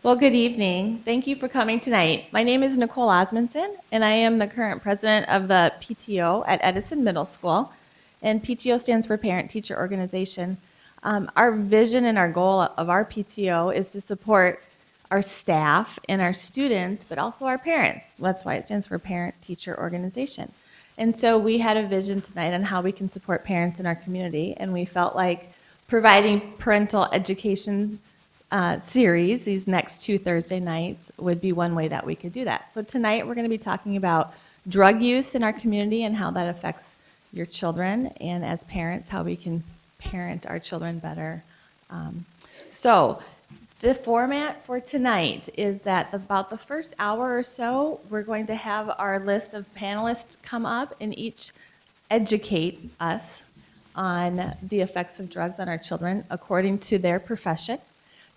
Well, good evening. Thank you for coming tonight. My name is Nicole Osmondson, and I am the current president of the PTO at Edison Middle School. And PTO stands for Parent Teacher Organization. Our vision and our goal of our PTO is to support our staff and our students, but also our parents. That's why it stands for Parent Teacher Organization. And so we had a vision tonight on how we can support parents in our community, and we felt like providing parental education series, these next two Thursday nights, would be one way that we could do that. So tonight we're going to be talking about drug use in our community and how that affects your children, and as parents, how we can parent our children better. So the format for tonight is that about the first hour or so, we're going to have our list of panelists come up and each educate us on the effects of drugs on our children according to their profession.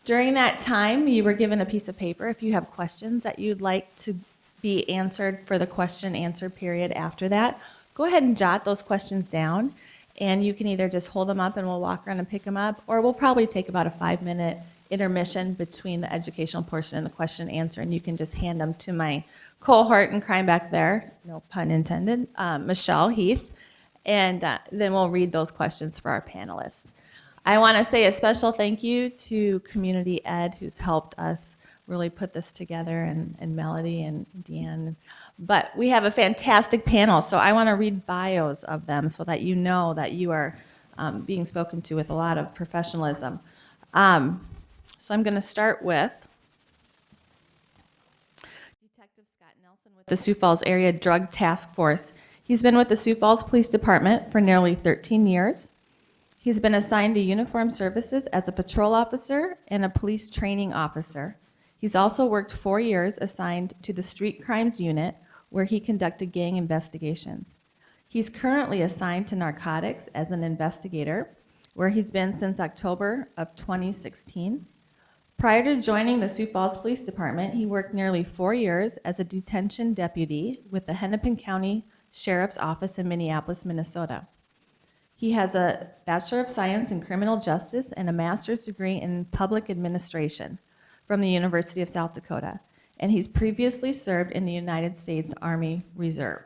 During that time, you were given a piece of paper if you have questions that you'd like to be answered for the question answer period after that. Go ahead and jot those questions down, and you can either just hold them up and we'll walk around and pick them up, or we'll probably take about a 5-minute intermission between the educational portion and the question and answer, and you can just hand them to my cohort in crime back there, no pun intended, Michelle Heath, and then we'll read those questions for our panelists. I want to say a special thank you to Community Ed, who's helped us really put this together, and Melody and Deanne. But we have a fantastic panel, so I want to read bios of them so that you know that you are being spoken to with a lot of professionalism. So I'm going to start with Detective Scott Nelson with the Sioux Falls Area Drug Task Force. He's been with the Sioux Falls Police Department for nearly 13 years. He's been assigned to uniformed services as a patrol officer and a police training officer. He's also worked 4 years assigned to the Street Crimes Unit, where he conducted gang investigations. He's currently assigned to narcotics as an investigator, where he's been since October of 2016. Prior to joining the Sioux Falls Police Department, he worked nearly 4 years as a detention deputy with the Hennepin County Sheriff's Office in Minneapolis, Minnesota. He has a Bachelor of Science in Criminal Justice and a Master's degree in Public Administration from the University of South Dakota, and he's previously served in the United States Army Reserve.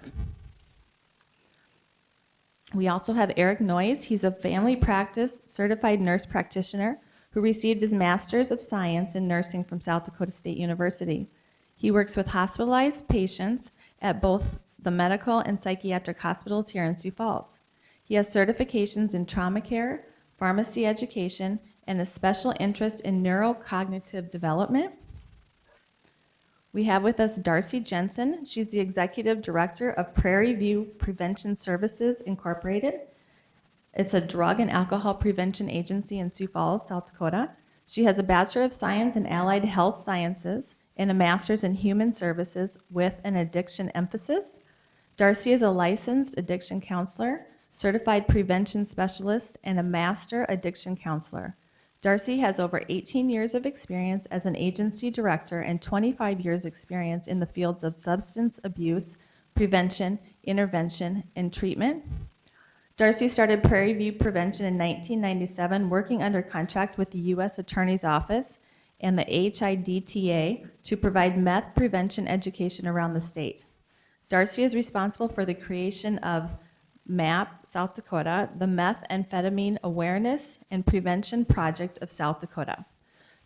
We also have Eric Noyes. He's a family practice certified nurse practitioner who received his Master's of Science in Nursing from South Dakota State University. He works with hospitalized patients at both the medical and psychiatric hospitals here in Sioux Falls. He has certifications in trauma care, pharmacy education, and a special interest in neurocognitive development. We have with us Darcy Jensen. She's the Executive Director of Prairie View Prevention Services, Incorporated. It's a drug and alcohol prevention agency in Sioux Falls, South Dakota. She has a Bachelor of Science in Allied Health Sciences and a Master's in Human Services with an addiction emphasis. Darcy is a licensed addiction counselor, certified prevention specialist, and a master addiction counselor. Darcy has over 18 years of experience as an agency director and 25 years experience in the fields of substance abuse, prevention, intervention, and treatment. Darcy started Prairie View Prevention in 1997, working under contract with the U.S. Attorney's Office and the HIDTA to provide meth prevention education around the state. Darcy is responsible for the creation of MAP South Dakota, the Methamphetamine Awareness and Prevention Project of South Dakota.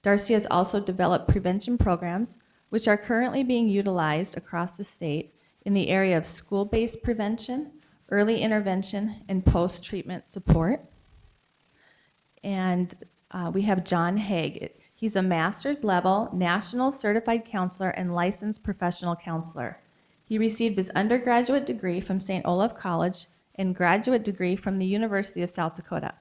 Darcy has also developed prevention programs which are currently being utilized across the state in the area of school-based prevention, early intervention, and post-treatment support. And we have John Haig. He's a master's level national certified counselor and licensed professional counselor. He received his undergraduate degree from St. Olaf College and graduate degree from the University of South Dakota.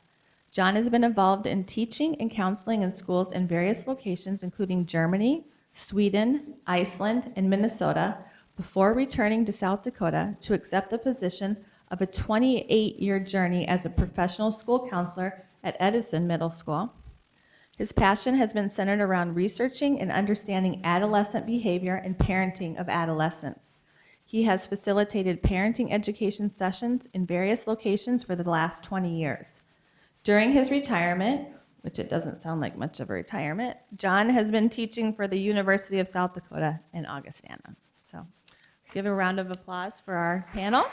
John has been involved in teaching and counseling in schools in various locations, including Germany, Sweden, Iceland, and Minnesota, before returning to South Dakota to accept the position of a 28-year journey as a professional school counselor at Edison Middle School. His passion has been centered around researching and understanding adolescent behavior and parenting of adolescents. He has facilitated parenting education sessions in various locations for the last 20 years. During his retirement, which it doesn't sound like much of a retirement. John has been teaching for the University of South Dakota in Augustana. So give a round of applause for our panel.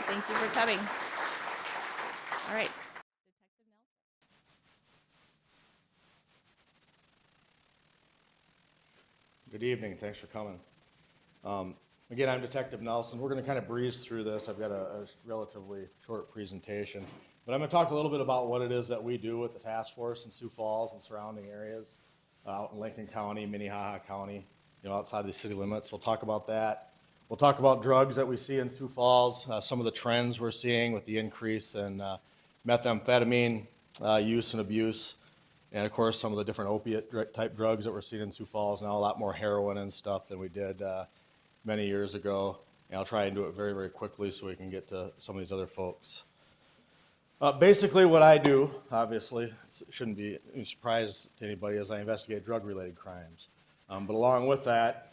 Thank you for coming. All right. Good evening. Thanks for coming. Again, I'm Detective Nelson. We're going to kind of breeze through this. I've got a relatively short presentation, but I'm going to talk a little bit about what it is that we do with the task force in Sioux Falls and surrounding areas, out in Lincoln County, Minnehaha County, outside the city limits. We'll talk about that. We'll talk about drugs that we see in Sioux Falls, some of the trends we're seeing with the increase in methamphetamine use and abuse. And of course, some of the different opiate type drugs that we're seeing in Sioux Falls now, a lot more heroin and stuff than we did many years ago. And I'll try and do it very, very quickly so we can get to some of these other folks. Basically what I do, obviously, it shouldn't be a surprise to anybody, is I investigate drug-related crimes. But along with that,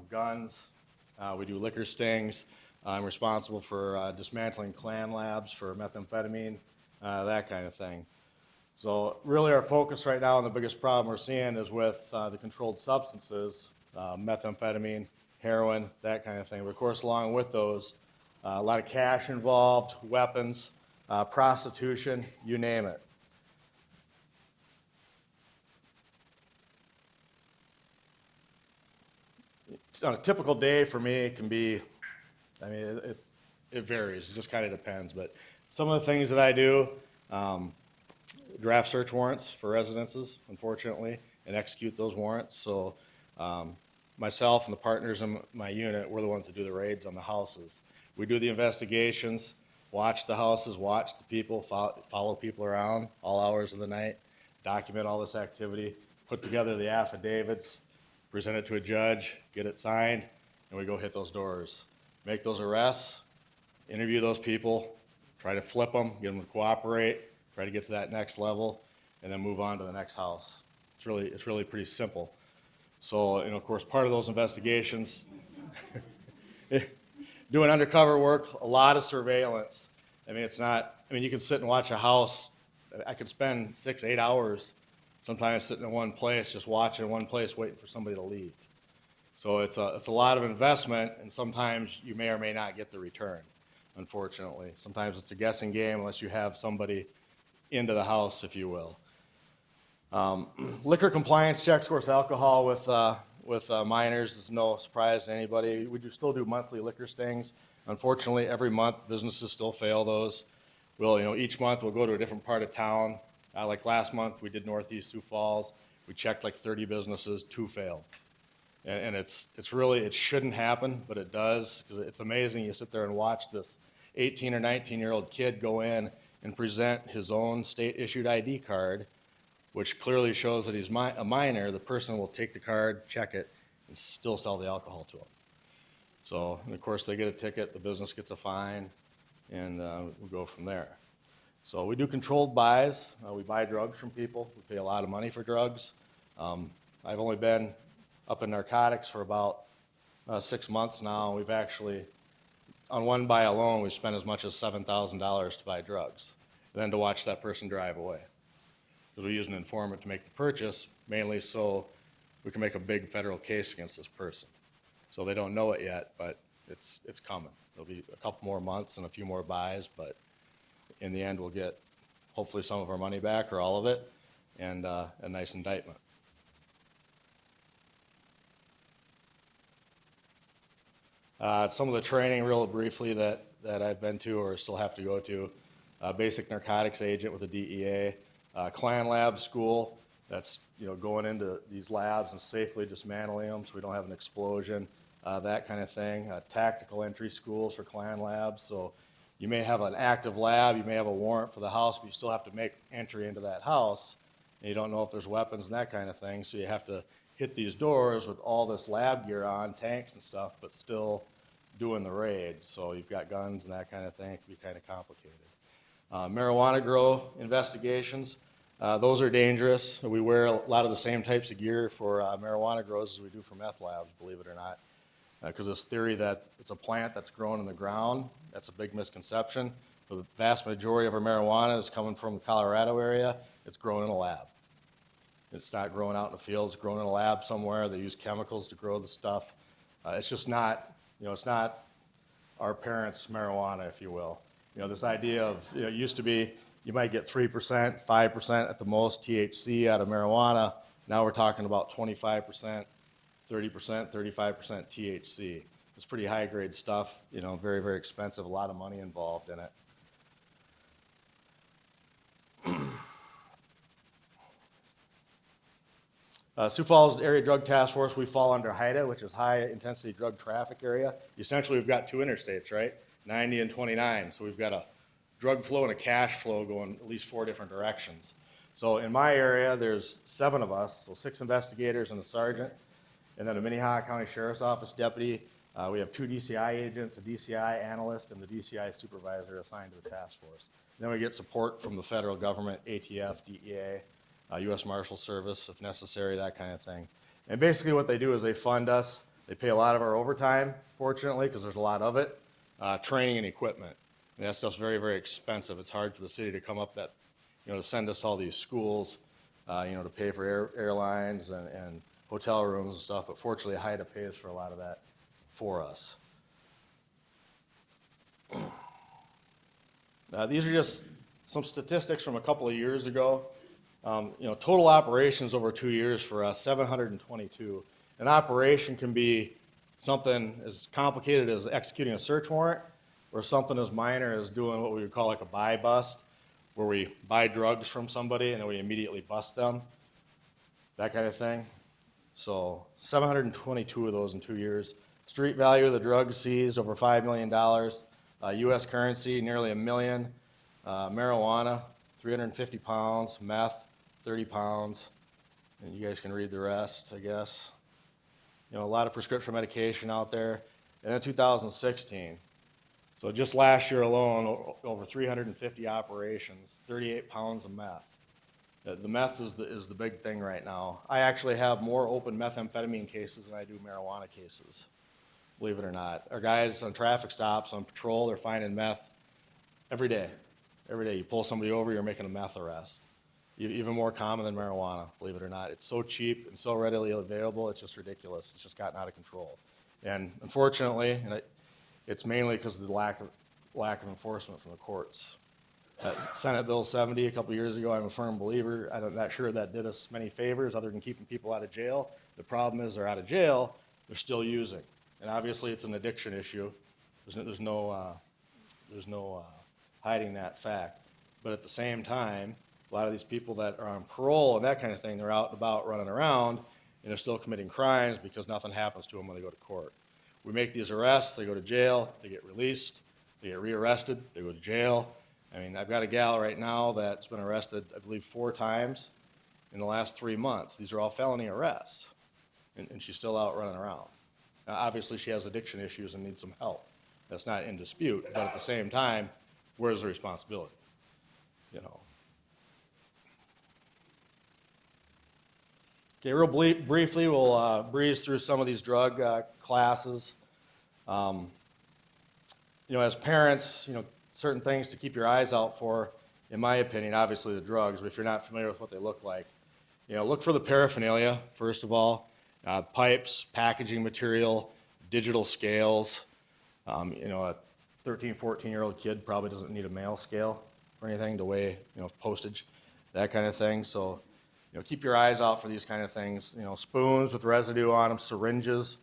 guns, we do liquor stings. I'm responsible for dismantling clan labs for methamphetamine, that kind of thing. So really our focus right now and the biggest problem we're seeing is with the controlled substances, methamphetamine, heroin, that kind of thing. But of course, along with those, a lot of cash involved, weapons, prostitution, you name it. On a typical day for me, it can be, it varies, it just kind of depends. But some of the things that I do, draft search warrants for residences, unfortunately, and execute those warrants. So myself and the partners in my unit, we're the ones that do the raids on the houses. We do the investigations, watch the houses, watch the people, follow people around all hours of the night, document all this activity, put together the affidavits, present it to a judge, get it signed, and we go hit those doors. Make those arrests, interview those people, try to flip them, get them to cooperate, try to get to that next level, and then move on to the next house. It's really pretty simple. So, of course, part of those investigations, doing undercover work, a lot of surveillance. You can sit and watch a house. I could spend 6, 8 hours sometimes sitting in one place, just watching in one place, waiting for somebody to leave. So it's a lot of investment, and sometimes you may or may not get the return, unfortunately. Sometimes it's a guessing game unless you have somebody into the house, if you will. Liquor compliance checks, of course, alcohol with minors is no surprise to anybody. We still do monthly liquor stings. Unfortunately, every month businesses still fail those. Each month we'll go to a different part of town. Like last month, we did Northeast Sioux Falls. We checked like 30 businesses, 2 failed. And it shouldn't happen, but it does, because it's amazing. You sit there and watch this 18 or 19-year-old kid go in and present his own state-issued ID card, which clearly shows that he's a minor. The person will take the card, check it, and still sell the alcohol to him. So, and of course, they get a ticket, the business gets a fine, and we go from there. So we do controlled buys. We buy drugs from people. We pay a lot of money for drugs. I've only been up in narcotics for about 6 months now. We've actually, on one buy alone, we spent as much as $7,000 to buy drugs, and then to watch that person drive away. Because we use an informant to make the purchase, mainly so we can make a big federal case against this person. So they don't know it yet, but it's coming. There'll be a couple more months and a few more buys, but in the end, we'll get hopefully some of our money back or all of it, and a nice indictment. Some of the training, real briefly, that I've been to or still have to go to: basic narcotics agent with a DEA, clan lab school. That's going into these labs and safely dismantling them so we don't have an explosion, that kind of thing. Tactical entry schools for clan labs. So you may have an active lab, you may have a warrant for the house, but you still have to make entry into that house, and you don't know if there's weapons and that kind of thing. So you have to hit these doors with all this lab gear on, tanks and stuff, but still doing the raid. So you've got guns and that kind of thing. It can be kind of complicated. Marijuana grow investigations. Those are dangerous. We wear a lot of the same types of gear for marijuana grows as we do for meth labs, believe it or not. Because this theory that it's a plant that's grown in the ground, that's a big misconception. The vast majority of our marijuana is coming from the Colorado area, It's grown in a lab. It's not growing out in the field. It's grown in a lab somewhere. They use chemicals to grow the stuff. It's just not, it's not our parents' marijuana, if you will. This idea of, it used to be you might get 3%, 5% at the most THC out of marijuana. Now we're talking about 25%, 30%, 35% THC. It's pretty high-grade stuff, very, very expensive, a lot of money involved in it. Sioux Falls Area Drug Task Force, we fall under HIDA, which is High Intensity Drug Traffic Area. Essentially, we've got two interstates, right? 90 and 29. So we've got a drug flow and a cash flow going at least 4 different directions. So in my area, there's 7 of us, so 6 investigators and a sergeant, and then a Minnehaha County Sheriff's Office deputy. We have 2 DCI agents, a DCI analyst, and the DCI supervisor assigned to the task force. Then we get support from the federal government, ATF, DEA, U.S. Marshal Service, if necessary, that kind of thing. And basically what they do is they fund us. They pay a lot of our overtime, fortunately, because there's a lot of it, training and equipment. And that stuff's very, very expensive. It's hard for the city to come up that, to send us all these schools, to pay for airlines and hotel rooms and stuff. But fortunately, HIDA pays for a lot of that for us. These are just some statistics from a couple of years ago. Total operations over 2 years for us, 722. An operation can be something as complicated as executing a search warrant, or something as minor as doing what we would call like a buy bust, where we buy drugs from somebody and then we immediately bust them, that kind of thing. So 722 of those in 2 years. Street value of the drugs seized, over $5 million. U.S. currency, nearly $1 million. Marijuana, 350 pounds. Meth, 30 pounds. And you guys can read the rest, I guess. A lot of prescription medication out there. And then 2016. So just last year alone, over 350 operations, 38 pounds of meth. The meth is the big thing right now. I actually have more open methamphetamine cases than I do marijuana cases, believe it or not. Our guys on traffic stops, on patrol, they're finding meth every day. Every day you pull somebody over, you're making a meth arrest. Even more common than marijuana, believe it or not. It's so cheap and so readily available, it's just ridiculous. It's just gotten out of control. And unfortunately, it's mainly because of the lack of enforcement from the courts. Senate Bill 70 a couple years ago, I'm a firm believer. I'm not sure that did us many favors other than keeping people out of jail. The problem is they're out of jail, they're still using. And obviously it's an addiction issue. There's no hiding that fact. But at the same time, a lot of these people that are on parole and that kind of thing, they're out and about running around, and they're still committing crimes because nothing happens to them when they go to court. We make these arrests, they go to jail, they get released, they get rearrested, they go to jail. I mean, I've got a gal right now that's been arrested, I believe, 4 times in the last 3 months. These are all felony arrests, and she's still out running around. Now, obviously, she has addiction issues and needs some help. That's not in dispute, but at the same time, where's the responsibility? Okay, real briefly, we'll breeze through some of these drug classes. As parents, certain things to keep your eyes out for, in my opinion, obviously the drugs, but if you're not familiar with what they look like, look for the paraphernalia, first of all, pipes, packaging material, digital scales. A 13, 14-year-old kid probably doesn't need a mail scale or anything to weigh, postage, that kind of thing. So, keep your eyes out for these kind of things. Spoons with residue on them, syringes,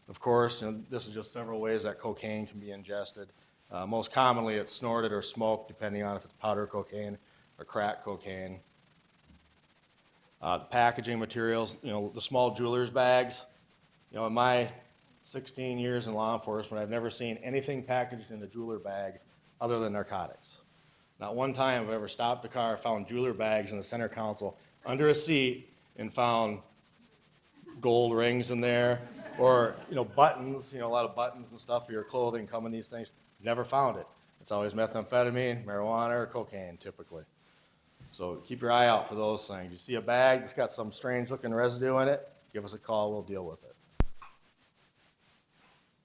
of course. This is just several ways that cocaine can be ingested. Most commonly, it's snorted or smoked, depending on if it's powder cocaine or crack cocaine. The packaging materials, the small jeweler's bags. In my 16 years in law enforcement, I've never seen anything packaged in a jeweler bag other than narcotics. Not one time have I ever stopped a car, found jeweler bags in the center console under a seat, and found gold rings in there, or buttons, a lot of buttons and stuff for your clothing come in these things. Never found it. It's always methamphetamine, marijuana, or cocaine, typically. So keep your eye out for those things. You see a bag that's got some strange-looking residue in it, give us a call, we'll deal with it.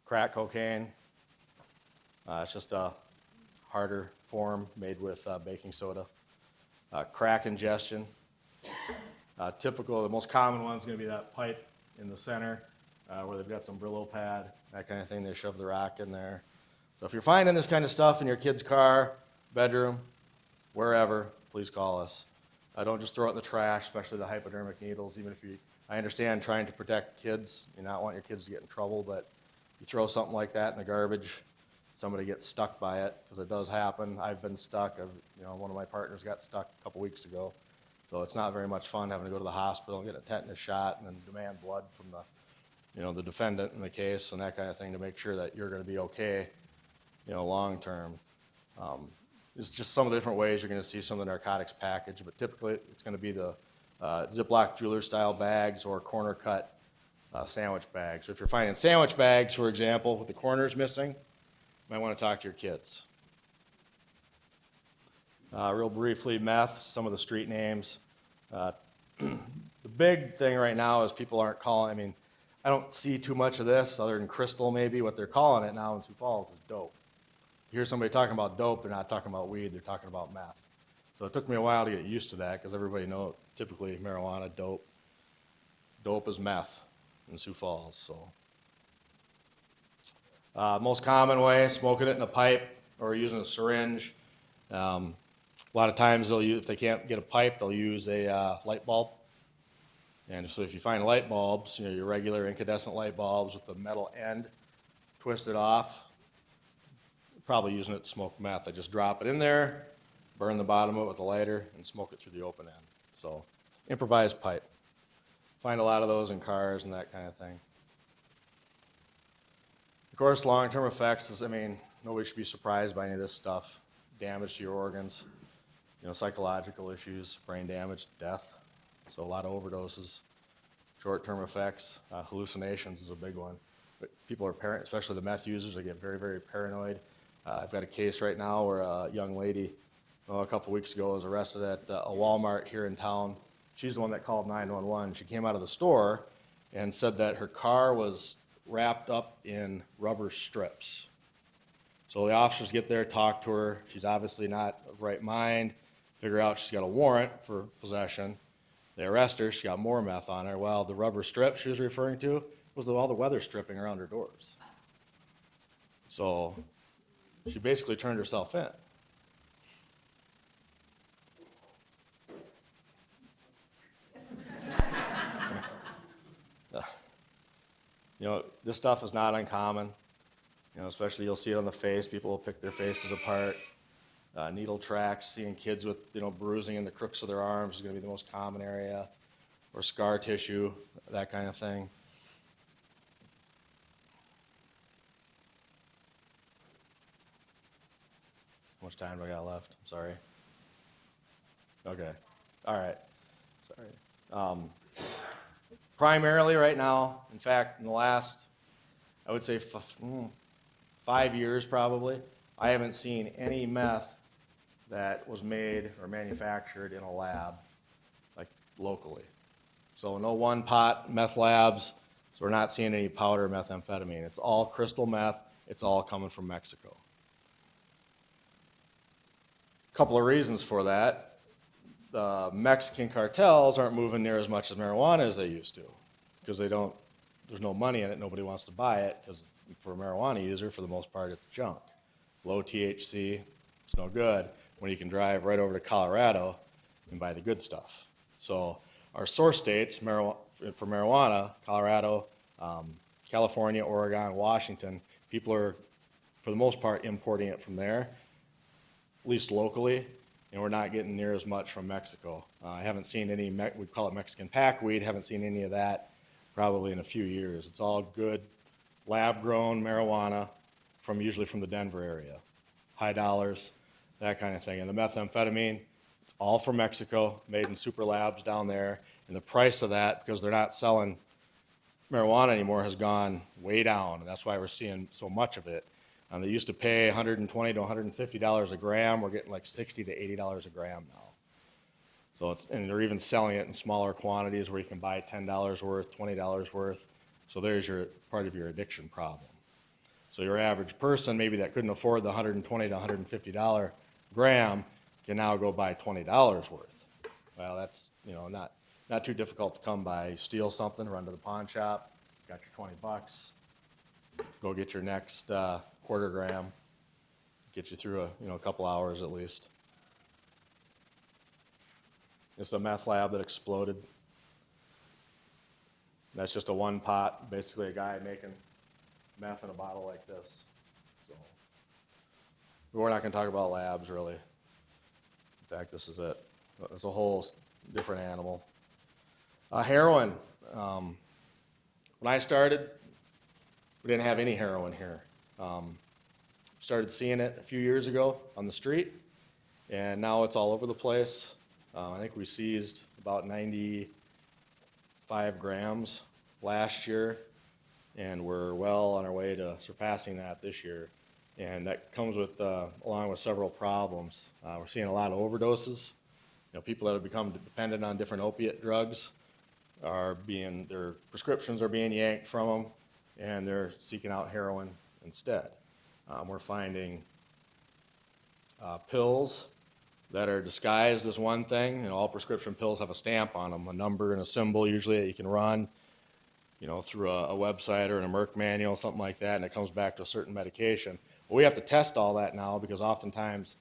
Crack cocaine, it's just a harder form made with baking soda. crack ingestion. Typical, the most common one is going to be that pipe in the center where they've got some Brillo pad, that kind of thing. They shove the rock in there. So if you're finding this kind of stuff in your kid's car, bedroom, wherever, please call us. Don't just throw it in the trash, especially the hypodermic needles. Even if I understand trying to protect kids, you not want your kids to get in trouble, but you throw something like that in the garbage, somebody gets stuck by it, because it does happen. I've been stuck. One of my partners got stuck a couple weeks ago. So it's not very much fun having to go to the hospital and get a tetanus shot and then demand blood from the defendant in the case and that kind of thing to make sure that you're going to be okay, long term. It's just some of the different ways you're going to see some of the narcotics package, but typically it's going to be the Ziploc jeweler style bags or corner cut sandwich bags. So if you're finding sandwich bags, for example, with the corners missing, you might want to talk to your kids. Real briefly, meth, some of the street names. The big thing right now is people aren't calling, I don't see too much of this other than crystal maybe. What they're calling it now in Sioux Falls is dope. You hear somebody talking about dope, they're not talking about weed, they're talking about meth. So it took me a while to get used to that because everybody knows typically marijuana, dope. Dope is meth in Sioux Falls. So most common way, smoking it in a pipe or using a syringe. A lot of times if they can't get a pipe, they'll use a light bulb. And so if you find light bulbs, your regular incandescent light bulbs with the metal end twisted off, probably using it to smoke meth. I just drop it in there, burn the bottom of it with a lighter, and smoke it through the open end. So improvised pipe. Find a lot of those in cars and that kind of thing. Of course, long-term effects is, nobody should be surprised by any of this stuff. Damage to your organs, psychological issues, brain damage, death. So a lot of overdoses, short-term effects, hallucinations is a big one. But people are especially the meth users, they get very, very paranoid. I've got a case right now where a young lady, a couple weeks ago, was arrested at a Walmart here in town. She's the one that called 911. She came out of the store and said that her car was wrapped up in rubber strips. So the officers get there, talk to her. She's obviously not of right mind, figure out she's got a warrant for possession. They arrest her, she got more meth on her. Well, the rubber strip she was referring to was all the weather stripping around her doors. So she basically turned herself in. This stuff is not uncommon. Especially you'll see it on the face. People will pick their faces apart. Needle tracks, seeing kids with bruising in the crooks of their arms is going to be the most common area, or scar tissue, that kind of thing. How much time do I got left? I'm sorry. Okay. All right. Sorry. Primarily right now, in fact, in the last, I would say 5 years probably, I haven't seen any meth that was made or manufactured in a lab, like locally. So no one pot meth labs, so we're not seeing any powder methamphetamine. It's all crystal meth, it's all coming from Mexico. A couple of reasons for that. The Mexican cartels aren't moving near as much as marijuana as they used to, because there's no money in it, nobody wants to buy it, because for a marijuana user, for the most part, it's junk. Low THC, it's no good when you can drive right over to Colorado and buy the good stuff. So our source states for marijuana, Colorado, California, Oregon, Washington, people are, for the most part, importing it from there, at least locally, and we're not getting near as much from Mexico. I haven't seen any, we call it Mexican packweed, haven't seen any of that probably in a few years. It's all good lab-grown marijuana usually from the Denver area. High dollars, that kind of thing. And the methamphetamine, it's all from Mexico, made in super labs down there. And the price of that, because they're not selling marijuana anymore, has gone way down. And that's why we're seeing so much of it. They used to pay $120 to $150 a gram. We're getting like $60 to $80 a gram now. So and they're even selling it in smaller quantities where you can buy $10 worth, $20 worth. So there's part of your addiction problem. So your average person, maybe that couldn't afford the $120 to $150 gram, can now go buy $20 worth. Well, that's, not too difficult to come by. Steal something, run to the pawn shop, got your $20, go get your next quarter gram, get you through a couple hours at least. It's a meth lab that exploded. That's just a one pot, basically a guy making meth in a bottle like this. So we're not going to talk about labs really. In fact, this is it. It's a whole different animal. Heroin. When I started, we didn't have any heroin here. Started seeing it a few years ago on the street, and now it's all over the place. I think we seized about 95 grams last year, and we're well on our way to surpassing that this year. And that comes with, along with several problems. We're seeing a lot of overdoses. People that have become dependent on different opiate drugs their prescriptions are being yanked from them, and they're seeking out heroin instead. We're finding pills that are disguised as one thing. All prescription pills have a stamp on them, a number and a symbol usually that you can run, through a website or in a Merck manual, something like that, and it comes back to a certain medication. Well, we have to test all that now because oftentimes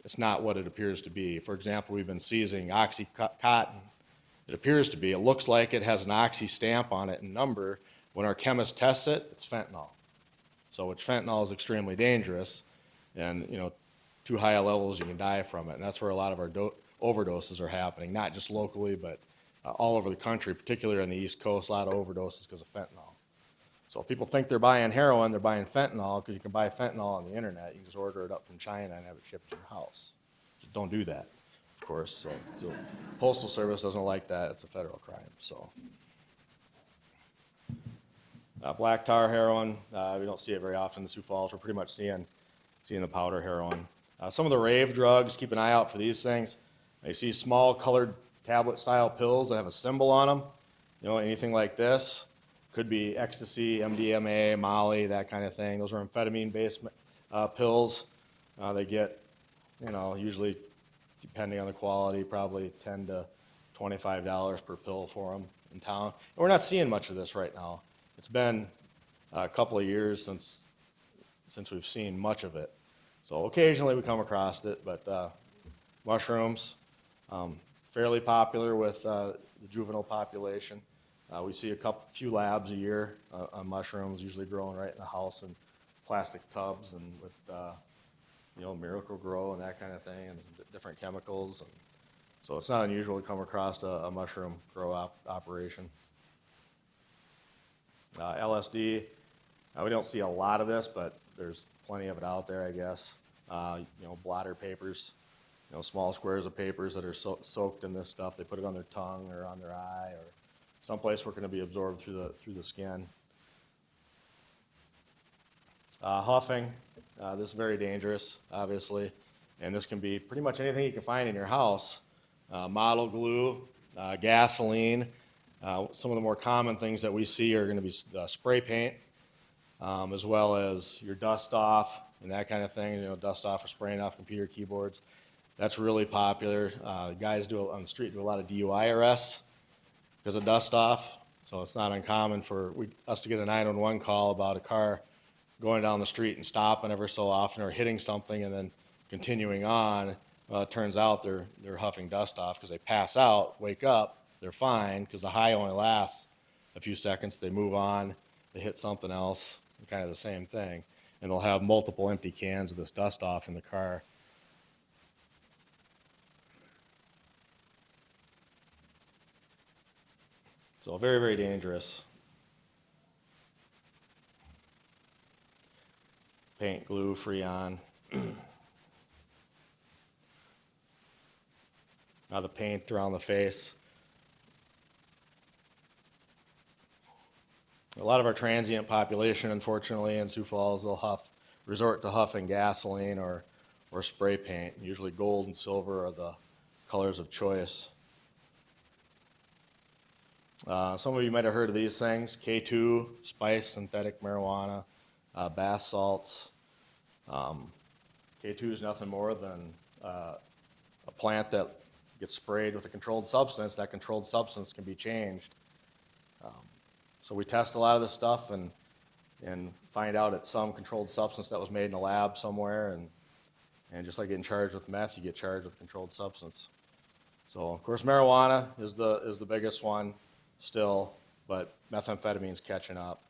it's not what it appears to be. For example, we've been seizing Oxycontin. It appears to be. It looks like it has an Oxy stamp on it and number. When our chemist tests it, it's fentanyl. So which fentanyl is extremely dangerous, and too high a levels you can die from it. And that's where a lot of our overdoses are happening, not just locally, but all over the country, particularly on the East Coast. A lot of overdoses because of fentanyl. So if people think they're buying heroin, they're buying fentanyl because you can buy fentanyl on the internet. You can just order it up from China and have it shipped to your house. Just don't do that, of course. So Postal Service doesn't like that. It's a federal crime. So black tar heroin, we don't see it very often in Sioux Falls. We're pretty much seeing the powder heroin. Some of the rave drugs, keep an eye out for these things. You see small colored tablet-style pills that have a symbol on them. Anything like this. Could be ecstasy, MDMA, Molly, that kind of thing. Those are amphetamine-based pills. They get, usually, depending on the quality, probably $10 to $25 per pill for them in town. And we're not seeing much of this right now. It's been a couple of years since we've seen much of it. So occasionally we come across it, but mushrooms, fairly popular with the juvenile population. We see few labs a year on mushrooms, usually growing right in the house in plastic tubs and with, Miracle Grow and that kind of thing, and some different chemicals. And so it's not unusual to come across a mushroom grow operation. LSD, we don't see a lot of this, but there's plenty of it out there, I guess. Blotter papers, small squares of papers that are soaked in this stuff. They put it on their tongue or on their eye or someplace where it can be absorbed through the skin. Huffing, this is very dangerous, obviously, and this can be pretty much anything you can find in your house. Model glue, gasoline. Some of the more common things that we see are going to be spray paint, as well as your dust off and that kind of thing. Dust off or spraying off computer keyboards. That's really popular. Guys on the street do a lot of DUI arrests because of dust off. So it's not uncommon for us to get a 911 call about a car going down the street and stopping ever so often or hitting something and then continuing on. Well, it turns out they're huffing dust off because they pass out, wake up, they're fine because the high only lasts a few seconds. They move on, they hit something else, kind of the same thing. And they'll have multiple empty cans of this dust off in the car. So very, very dangerous. Paint, glue, Freon. Now the paint around the face. A lot of our transient population, unfortunately, in Sioux Falls, they'll resort to huffing gasoline or spray paint. Usually gold and silver are the colors of choice. Some of you might have heard of these things: K2, spice, synthetic marijuana, bath salts. K2 is nothing more than a plant that gets sprayed with a controlled substance, that controlled substance can be changed. So we test a lot of this stuff and find out it's some controlled substance that was made in a lab somewhere, and just like getting charged with meth, you get charged with controlled substance. So of course marijuana is the biggest one still, but methamphetamine's catching up,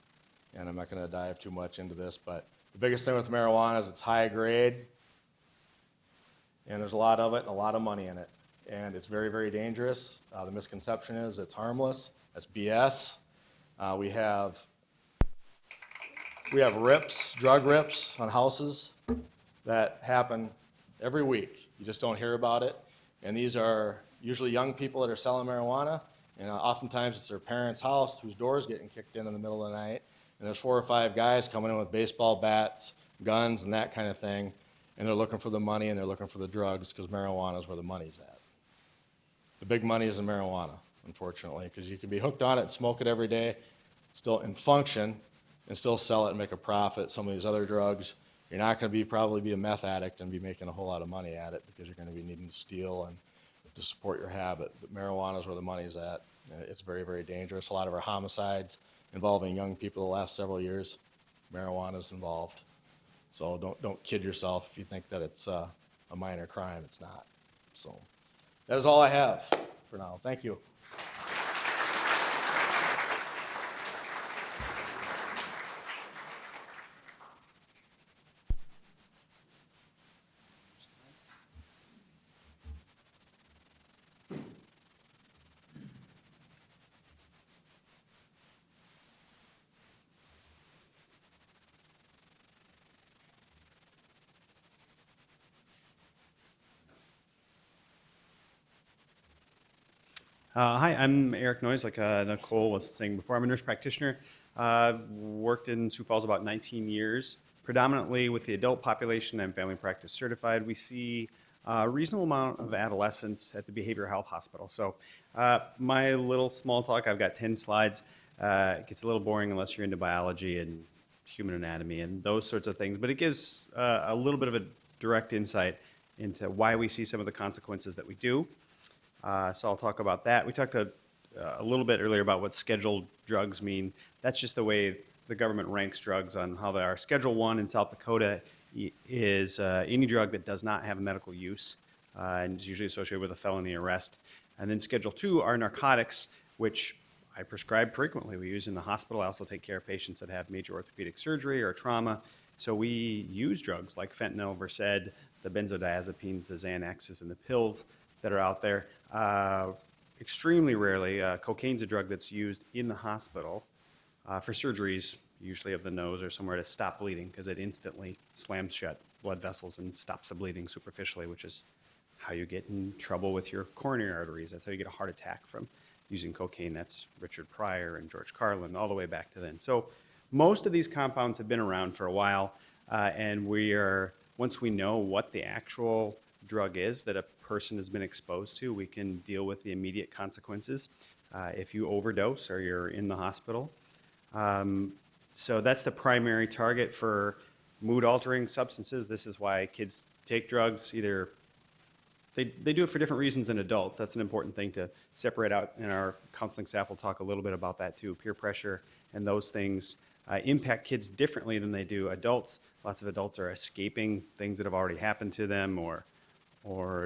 and I'm not going to dive too much into this, but the biggest thing with marijuana is it's high grade, and there's a lot of it and a lot of money in it, and it's very, very dangerous. The misconception is it's harmless. That's BS. We have rips, drug rips on houses that happen every week. You just don't hear about it. And these are usually young people that are selling marijuana, and oftentimes it's their parents' house whose door is getting kicked in the middle of the night, and there's 4 or 5 guys coming in with baseball bats, guns, and that kind of thing, and they're looking for the money and they're looking for the drugs because marijuana is where the money's at. The big money is in marijuana, unfortunately, because you can be hooked on it and smoke it every day, still in function, and still sell it and make a profit. Some of these other drugs, you're not going to probably be a meth addict and be making a whole lot of money at it because you're going to be needing to steal and to support your habit. But marijuana is where the money's at. It's very, very dangerous. A lot of our homicides involving young people the last several years, marijuana is involved. So don't kid yourself if you think that it's a minor crime. It's not. So that is all I have for now. Thank you. Hi, I'm Eric Noyes, like Nicole was saying before. I'm a nurse practitioner. Worked in Sioux Falls about 19 years, predominantly with the adult population. I'm family practice certified. We see a reasonable amount of adolescents at the behavioral health hospital. So my little small talk, I've got 10 slides. It gets a little boring unless you're into biology and human anatomy and those sorts of things, but it gives a little bit of a direct insight into why we see some of the consequences that we do. So I'll talk about that. We talked a little bit earlier about what scheduled drugs mean. That's just the way the government ranks drugs on how they are. Schedule 1 in South Dakota is any drug that does not have a medical use and is usually associated with a felony arrest. And then Schedule 2 are narcotics, which I prescribe frequently. We use in the hospital. I also take care of patients that have major orthopedic surgery or trauma. So we use drugs like fentanyl, Versed, the benzodiazepines, the Xanaxes, and the pills that are out there. Extremely rarely, cocaine's a drug that's used in the hospital for surgeries, usually of the nose or somewhere to stop bleeding because it instantly slams shut blood vessels and stops the bleeding superficially, which is how you get in trouble with your coronary arteries. That's how you get a heart attack from using cocaine. That's Richard Pryor and George Carlin all the way back to then. So most of these compounds have been around for a while, and once we know what the actual drug is that a person has been exposed to, we can deal with the immediate consequences if you overdose or you're in the hospital. So that's the primary target for mood-altering substances. This is why kids take drugs. Either they do it for different reasons than adults. That's an important thing to separate out, and our counseling staff will talk a little bit about that too. Peer pressure and those things impact kids differently than they do adults. Lots of adults are escaping things that have already happened to them or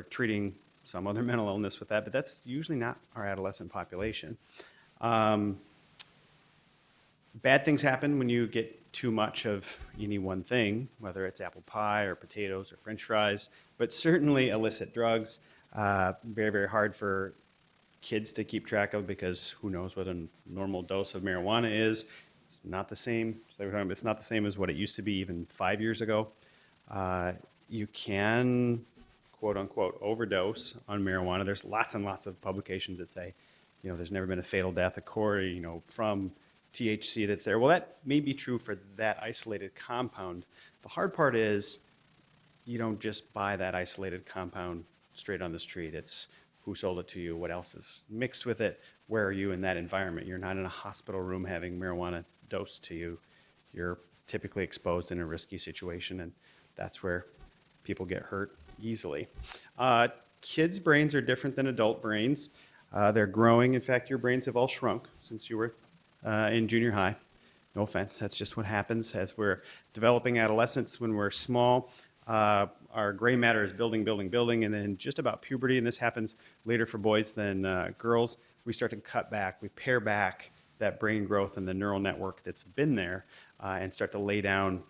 treating some other mental illness with that, but that's usually not our adolescent population. Bad things happen when you get too much of any one thing, whether it's apple pie or potatoes or French fries, but certainly illicit drugs. Very, very hard for kids to keep track of because who knows what a normal dose of marijuana is. It's not the same. It's not the same as what it used to be even 5 years ago. You can, quote unquote, overdose on marijuana. There's lots and lots of publications that say, there's never been a fatal death occurring, from THC that's there. Well, that may be true for that isolated compound. The hard part is you don't just buy that isolated compound straight on the street. It's who sold it to you, what else is mixed with it, where are you in that environment? You're not in a hospital room having marijuana dosed to you. You're typically exposed in a risky situation, and that's where people get hurt easily. Kids' brains are different than adult brains. They're growing. In fact, your brains have all shrunk since you were in junior high. No offense, that's just what happens as we're developing adolescence. When we're small, our gray matter is building, and then just about puberty, and this happens later for boys than girls, we start to cut back, we pare back that brain growth and the neural network that's been there, and start to lay down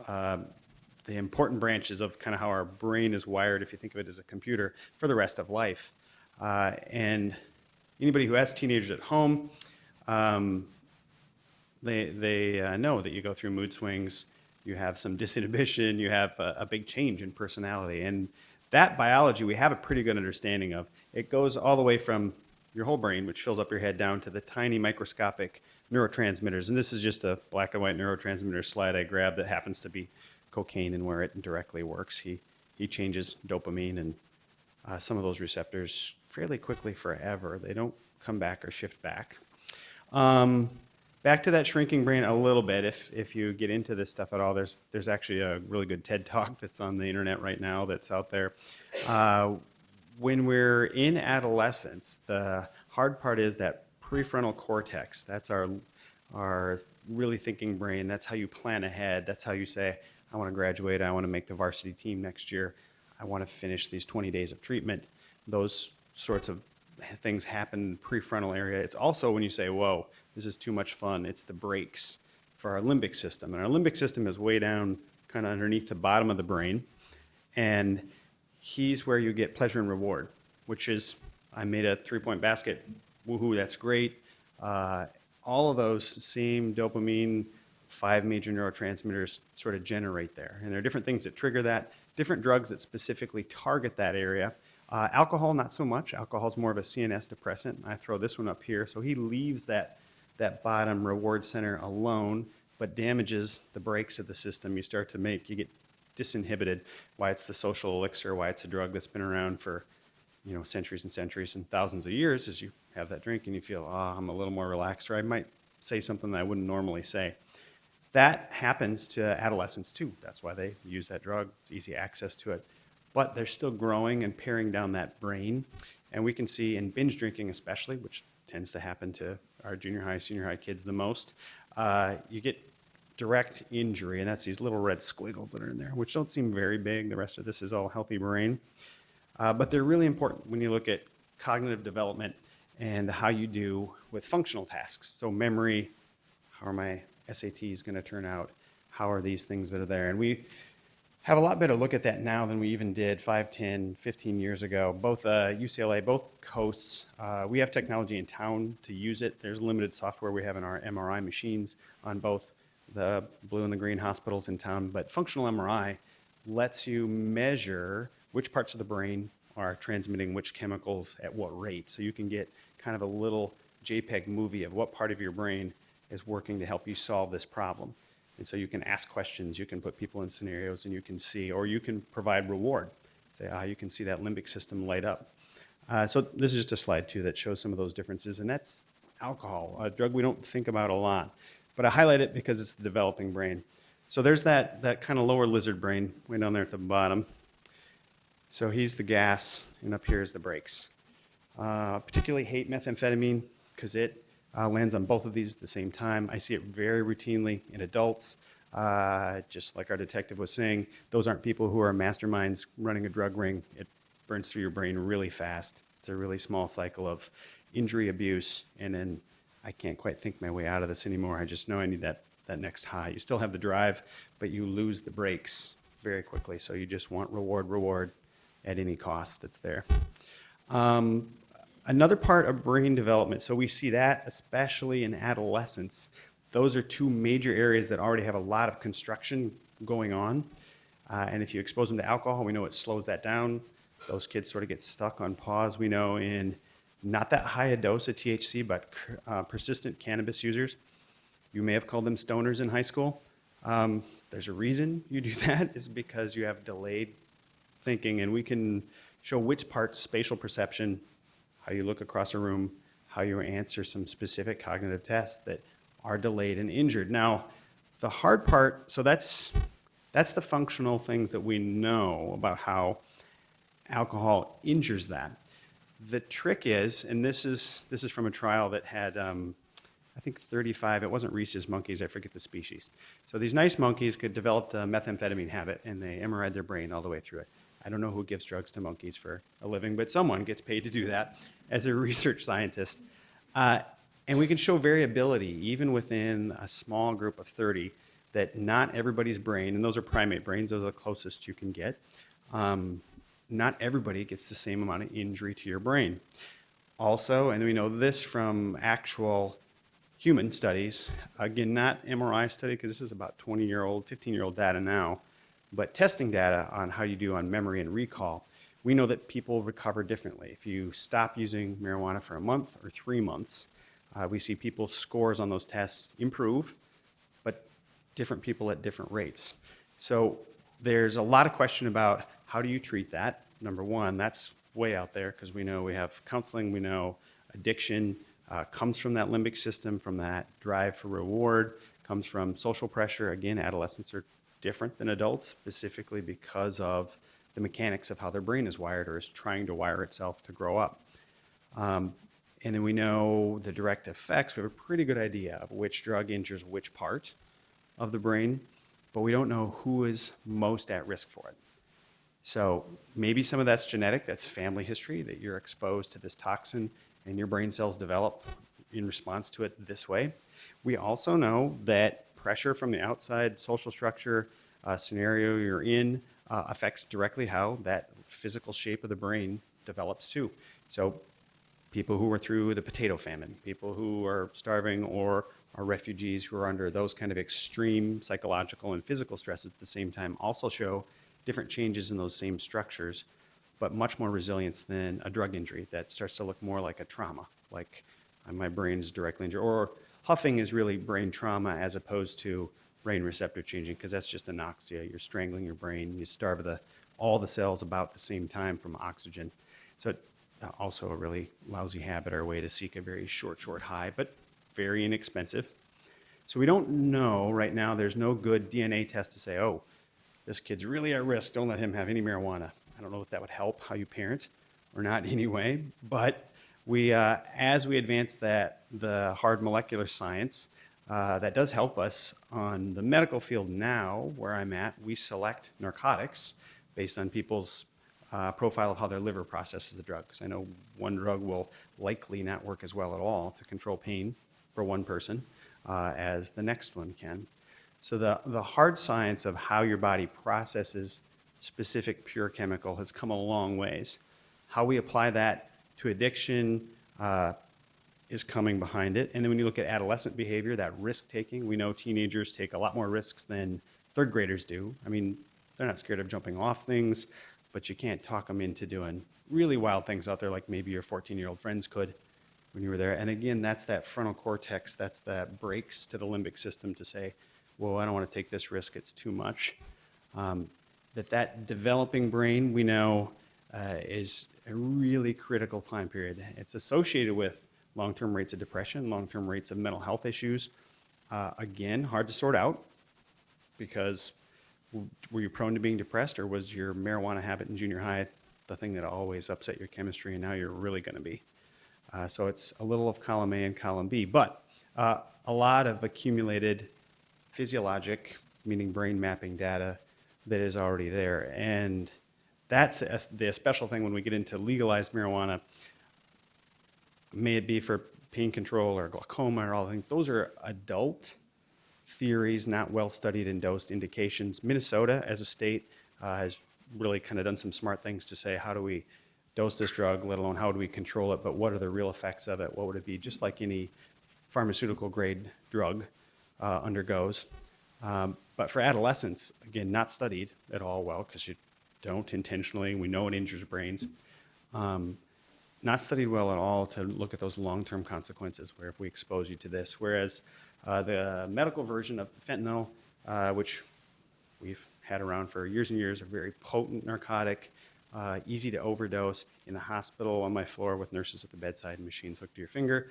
the important branches of kind of how our brain is wired, if you think of it as a computer, for the rest of life. And anybody who has teenagers at home, they know that you go through mood swings, you have some disinhibition, you have a big change in personality. And that biology we have a pretty good understanding of. It goes all the way from your whole brain, which fills up your head, down to the tiny microscopic neurotransmitters. And this is just a black and white neurotransmitter slide I grabbed that happens to be cocaine and where it directly works. He changes dopamine and some of those receptors fairly quickly forever. They don't come back or shift back. Back to that shrinking brain a little bit. If you get into this stuff at all, there's actually a really good TED Talk that's on the internet right now that's out there. When we're in adolescence, the hard part is that prefrontal cortex. That's our really thinking brain. That's how you plan ahead. That's how you say, I want to graduate. I want to make the varsity team next year. I want to finish these 20 days of treatment. Those sorts of things happen in the prefrontal area. It's also when you say, whoa, this is too much fun. It's the brakes for our limbic system. And our limbic system is way down, kind of underneath the bottom of the brain. And he's where you get pleasure and reward, which is, I made a 3-point basket. Woohoo, that's great. All of those same dopamine, 5 major neurotransmitters sort of generate there. And there are different things that trigger that, different drugs that specifically target that area. Alcohol, not so much. Alcohol is more of a CNS depressant. I throw this one up here. So he leaves that bottom reward center alone, but damages the brakes of the system. You get disinhibited. Why it's the social elixir, why it's a drug that's been around for centuries and centuries and thousands of years, is you have that drink and you feel, I'm a little more relaxed, or I might say something that I wouldn't normally say. That happens to adolescents too. That's why they use that drug. It's easy access to it. But they're still growing and paring down that brain. And we can see in binge drinking especially, which tends to happen to our junior high, senior high kids the most, you get direct injury, and that's these little red squiggles that are in there, which don't seem very big. The rest of this is all healthy brain. But they're really important when you look at cognitive development and how you do with functional tasks. So memory, how are my SATs going to turn out? How are these things that are there? And we have a lot better look at that now than we even did 5, 10, 15 years ago. Both UCLA, both coasts, we have technology in town to use it. There's limited software we have in our MRI machines on both the blue and the green hospitals in town. But functional MRI lets you measure which parts of the brain are transmitting which chemicals at what rate. So you can get kind of a little JPEG movie of what part of your brain is working to help you solve this problem. And so you can ask questions, you can put people in scenarios, and you can see, or you can provide reward. Say, you can see that limbic system light up. So this is just a slide too that shows some of those differences, and that's alcohol, a drug we don't think about a lot. But I highlight it because it's the developing brain. So there's that kind of lower lizard brain way down there at the bottom. So he's the gas, and up here is the brakes. Particularly hate methamphetamine because it lands on both of these at the same time. I see it very routinely in adults. Just like our detective was saying, those aren't people who are masterminds running a drug ring. It burns through your brain really fast. It's a really small cycle of injury, abuse, and then I can't quite think my way out of this anymore. I just know I need that next high. You still have the drive, but you lose the brakes very quickly. So you just want reward at any cost that's there. Another part of brain development, so we see that especially in adolescence. Those are two major areas that already have a lot of construction going on. And if you expose them to alcohol, we know it slows that down. Those kids sort of get stuck on pause. We know in not that high a dose of THC, but persistent cannabis users, you may have called them stoners in high school. There's a reason you do that, is because you have delayed thinking, and we can show which parts, spatial perception, how you look across a room, how you answer some specific cognitive tests that are delayed and injured. Now, the hard part, so that's That's the functional things that we know about how alcohol injures that. The trick is, and this is from a trial that had, I think 35, it wasn't rhesus monkeys, I forget the species. So these nice monkeys could develop a methamphetamine habit, and they MRI'd their brain all the way through it. I don't know who gives drugs to monkeys for a living, but someone gets paid to do that as a research scientist. And we can show variability, even within a small group of 30, that not everybody's brain, and those are primate brains, those are the closest you can get, not everybody gets the same amount of injury to your brain. Also, and we know this from actual human studies, again, not MRI study, because this is about 20-year-old, 15-year-old data now, but testing data on how you do on memory and recall, we know that people recover differently. If you stop using marijuana for a month or 3 months, we see people's scores on those tests improve, but different people at different rates. So there's a lot of question about how do you treat that. Number one, that's way out there because we know we have counseling, we know addiction comes from that limbic system, from that drive for reward, comes from social pressure. Again, adolescents are different than adults, specifically because of the mechanics of how their brain is wired or is trying to wire itself to grow up. And then we know the direct effects. We have a pretty good idea of which drug injures which part of the brain, but we don't know who is most at risk for it. So maybe some of that's genetic, that's family history, that you're exposed to this toxin and your brain cells develop in response to it this way. We also know that pressure from the outside social structure scenario you're in affects directly how that physical shape of the brain develops too. So people who were through the potato famine, people who are starving or are refugees who are under those kind of extreme psychological and physical stresses at the same time also show different changes in those same structures, but much more resilience than a drug injury that starts to look more like a trauma, like my brain is directly injured, or huffing is really brain trauma as opposed to brain receptor changing, because that's just anoxia. You're strangling your brain, you starve all the cells about the same time from oxygen. So also a really lousy habit or a way to seek a very short high, but very inexpensive. So we don't know right now, there's no good DNA test to say, oh, this kid's really at risk, don't let him have any marijuana. I don't know if that would help how you parent or not anyway, but we, as we advance the hard molecular science, that does help us on the medical field now, where I'm at. We select narcotics based on people's profile of how their liver processes the drug. Because I know one drug will likely not work as well at all to control pain for one person as the next one can. So the hard science of how your body processes specific pure chemical has come a long ways. How we apply that to addiction is coming behind it. And then when you look at adolescent behavior, that risk-taking, we know teenagers take a lot more risks than third graders do. I mean, they're not scared of jumping off things, but you can't talk them into doing really wild things out there like maybe your 14-year-old friends could when you were there. And again, that's that frontal cortex, that's that brakes to the limbic system to say, well, I don't want to take this risk, it's too much. That developing brain, we know, is a really critical time period. It's associated with long-term rates of depression, long-term rates of mental health issues. Again, hard to sort out because were you prone to being depressed, or was your marijuana habit in junior high the thing that always upset your chemistry and now you're really going to be? So it's a little of column A and column B, but a lot of accumulated physiologic, meaning brain mapping data that is already there. And that's the special thing when we get into legalized marijuana, may it be for pain control or glaucoma or all the things. Those are adult theories, not well studied and dosed indications. Minnesota as a state has really kind of done some smart things to say, how do we dose this drug, let alone how do we control it, but what are the real effects of it? What would it be? Just like any pharmaceutical grade drug undergoes. But for adolescents, again, not studied at all well, because you don't intentionally, we know it injures brains. Not studied well at all to look at those long-term consequences, where if we expose you to this, whereas the medical version of fentanyl, which we've had around for years and years, a very potent narcotic, easy to overdose. In the hospital on my floor with nurses at the bedside and machines hooked to your finger,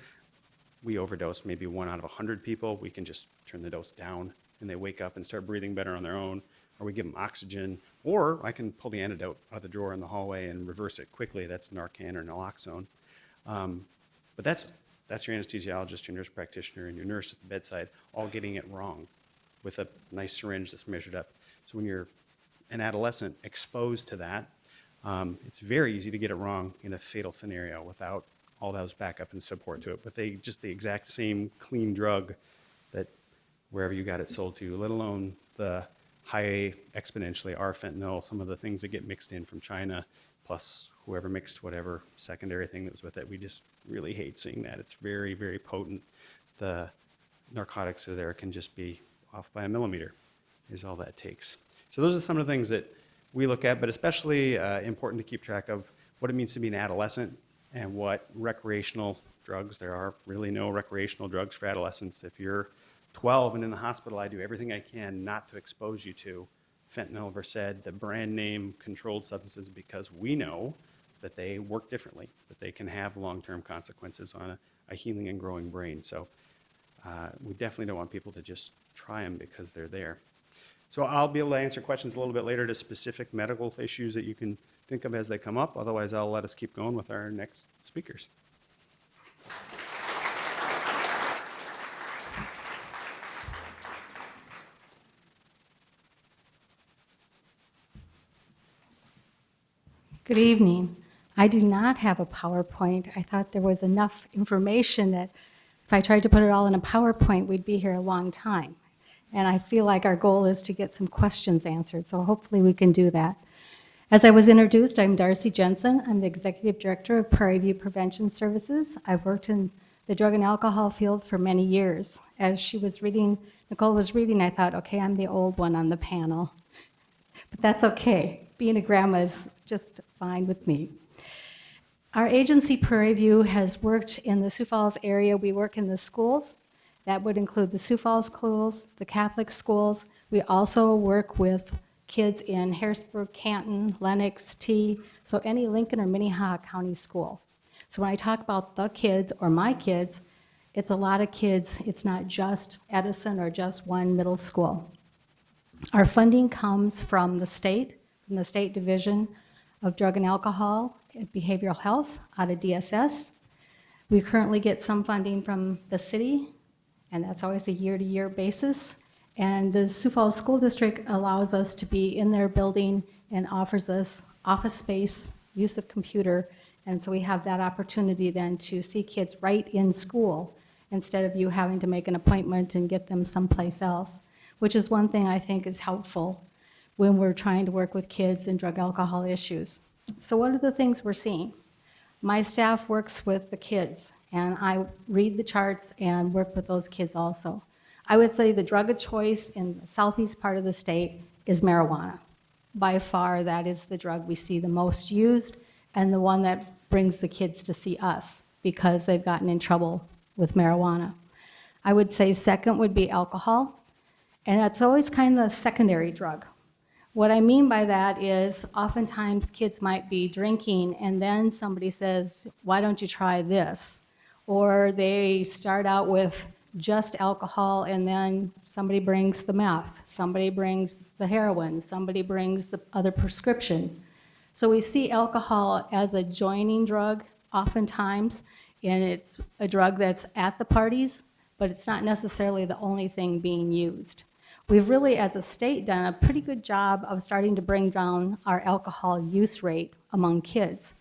we overdose maybe 1 out of 100 people. We can just turn the dose down and they wake up and start breathing better on their own. or we give them oxygen, or I can pull the antidote out of the drawer in the hallway and reverse it quickly. That's Narcan or naloxone. But that's your anesthesiologist, your nurse practitioner, and your nurse at the bedside all getting it wrong with a nice syringe that's measured up. So when you're an adolescent exposed to that, it's very easy to get it wrong in a fatal scenario without all those backup and support to it. But just the exact same clean drug that wherever you got it sold to, let alone the high exponentially are fentanyl, some of the things that get mixed in from China, plus whoever mixed whatever secondary thing that was with it. We just really hate seeing that. It's very, very potent. The narcotics are there can just be off by a millimeter is all that takes. So those are some of the things that we look at, but especially important to keep track of what it means to be an adolescent and what recreational drugs. There are really no recreational drugs for adolescents. If you're 12 and in the hospital, I do everything I can not to expose you to fentanyl, Versed, the brand name controlled substances, because we know that they work differently, that they can have long-term consequences on a healing and growing brain. So we definitely don't want people to just try them because they're there. So I'll be able to answer questions a little bit later to specific medical issues that you can think of as they come up. Otherwise, I'll let us keep going with our next speakers. Good evening. I do not have a PowerPoint. I thought there was enough information that if I tried to put it all in a PowerPoint, we'd be here a long time. And I feel like our goal is to get some questions answered, so hopefully we can do that. As I was introduced, I'm Darcy Jensen. I'm the Executive Director of Prairie View Prevention Services. I've worked in the drug and alcohol field for many years. As Nicole was reading, I thought, okay, I'm the old one on the panel. But that's okay. Being a grandma is just fine with me. Our agency, Prairie View, has worked in the Sioux Falls area. We work in the schools. That would include the Sioux Falls schools, the Catholic schools. We also work with kids in Harrisburg, Canton, Lenox, T, so any Lincoln or Minnehaha County school. So when I talk about the kids or my kids, it's a lot of kids. It's not just Edison or just one middle school. Our funding comes from the State Division of Drug and Alcohol and Behavioral Health out of DSS. We currently get some funding from the city, and that's always a year-to-year basis. And the Sioux Falls School District allows us to be in their building and offers us office space, use of computer, and so we have that opportunity then to see kids right in school instead of you having to make an appointment and get them someplace else, which is one thing I think is helpful when we're trying to work with kids and drug alcohol issues. So what are the things we're seeing? My staff works with the kids, and I read the charts and work with those kids also. I would say the drug of choice in the southeast part of the state is marijuana. By far, that is the drug we see the most used and the one that brings the kids to see us because they've gotten in trouble with marijuana. I would say second would be alcohol, and that's always kind of the secondary drug. What I mean by that is oftentimes kids might be drinking and then somebody says, why don't you try this? Or they start out with just alcohol and then somebody brings the meth, somebody brings the heroin, somebody brings the other prescriptions. So we see alcohol as a joining drug oftentimes, and it's a drug that's at the parties, but it's not necessarily the only thing being used. We've really, as a state, done a pretty good job of starting to bring down our alcohol use rate among kids.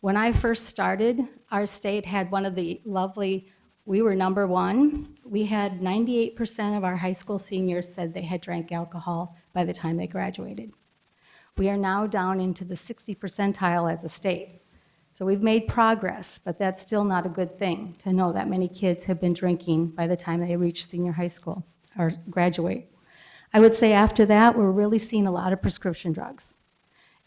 When I first started, our state had one of the lovely, we were number one. We had 98% of our high school seniors said they had drank alcohol by the time they graduated. We are now down into the 60 percentile as a state. So we've made progress, but that's still not a good thing to know that many kids have been drinking by the time they reach senior high school or graduate. I would say after that, we're really seeing a lot of prescription drugs.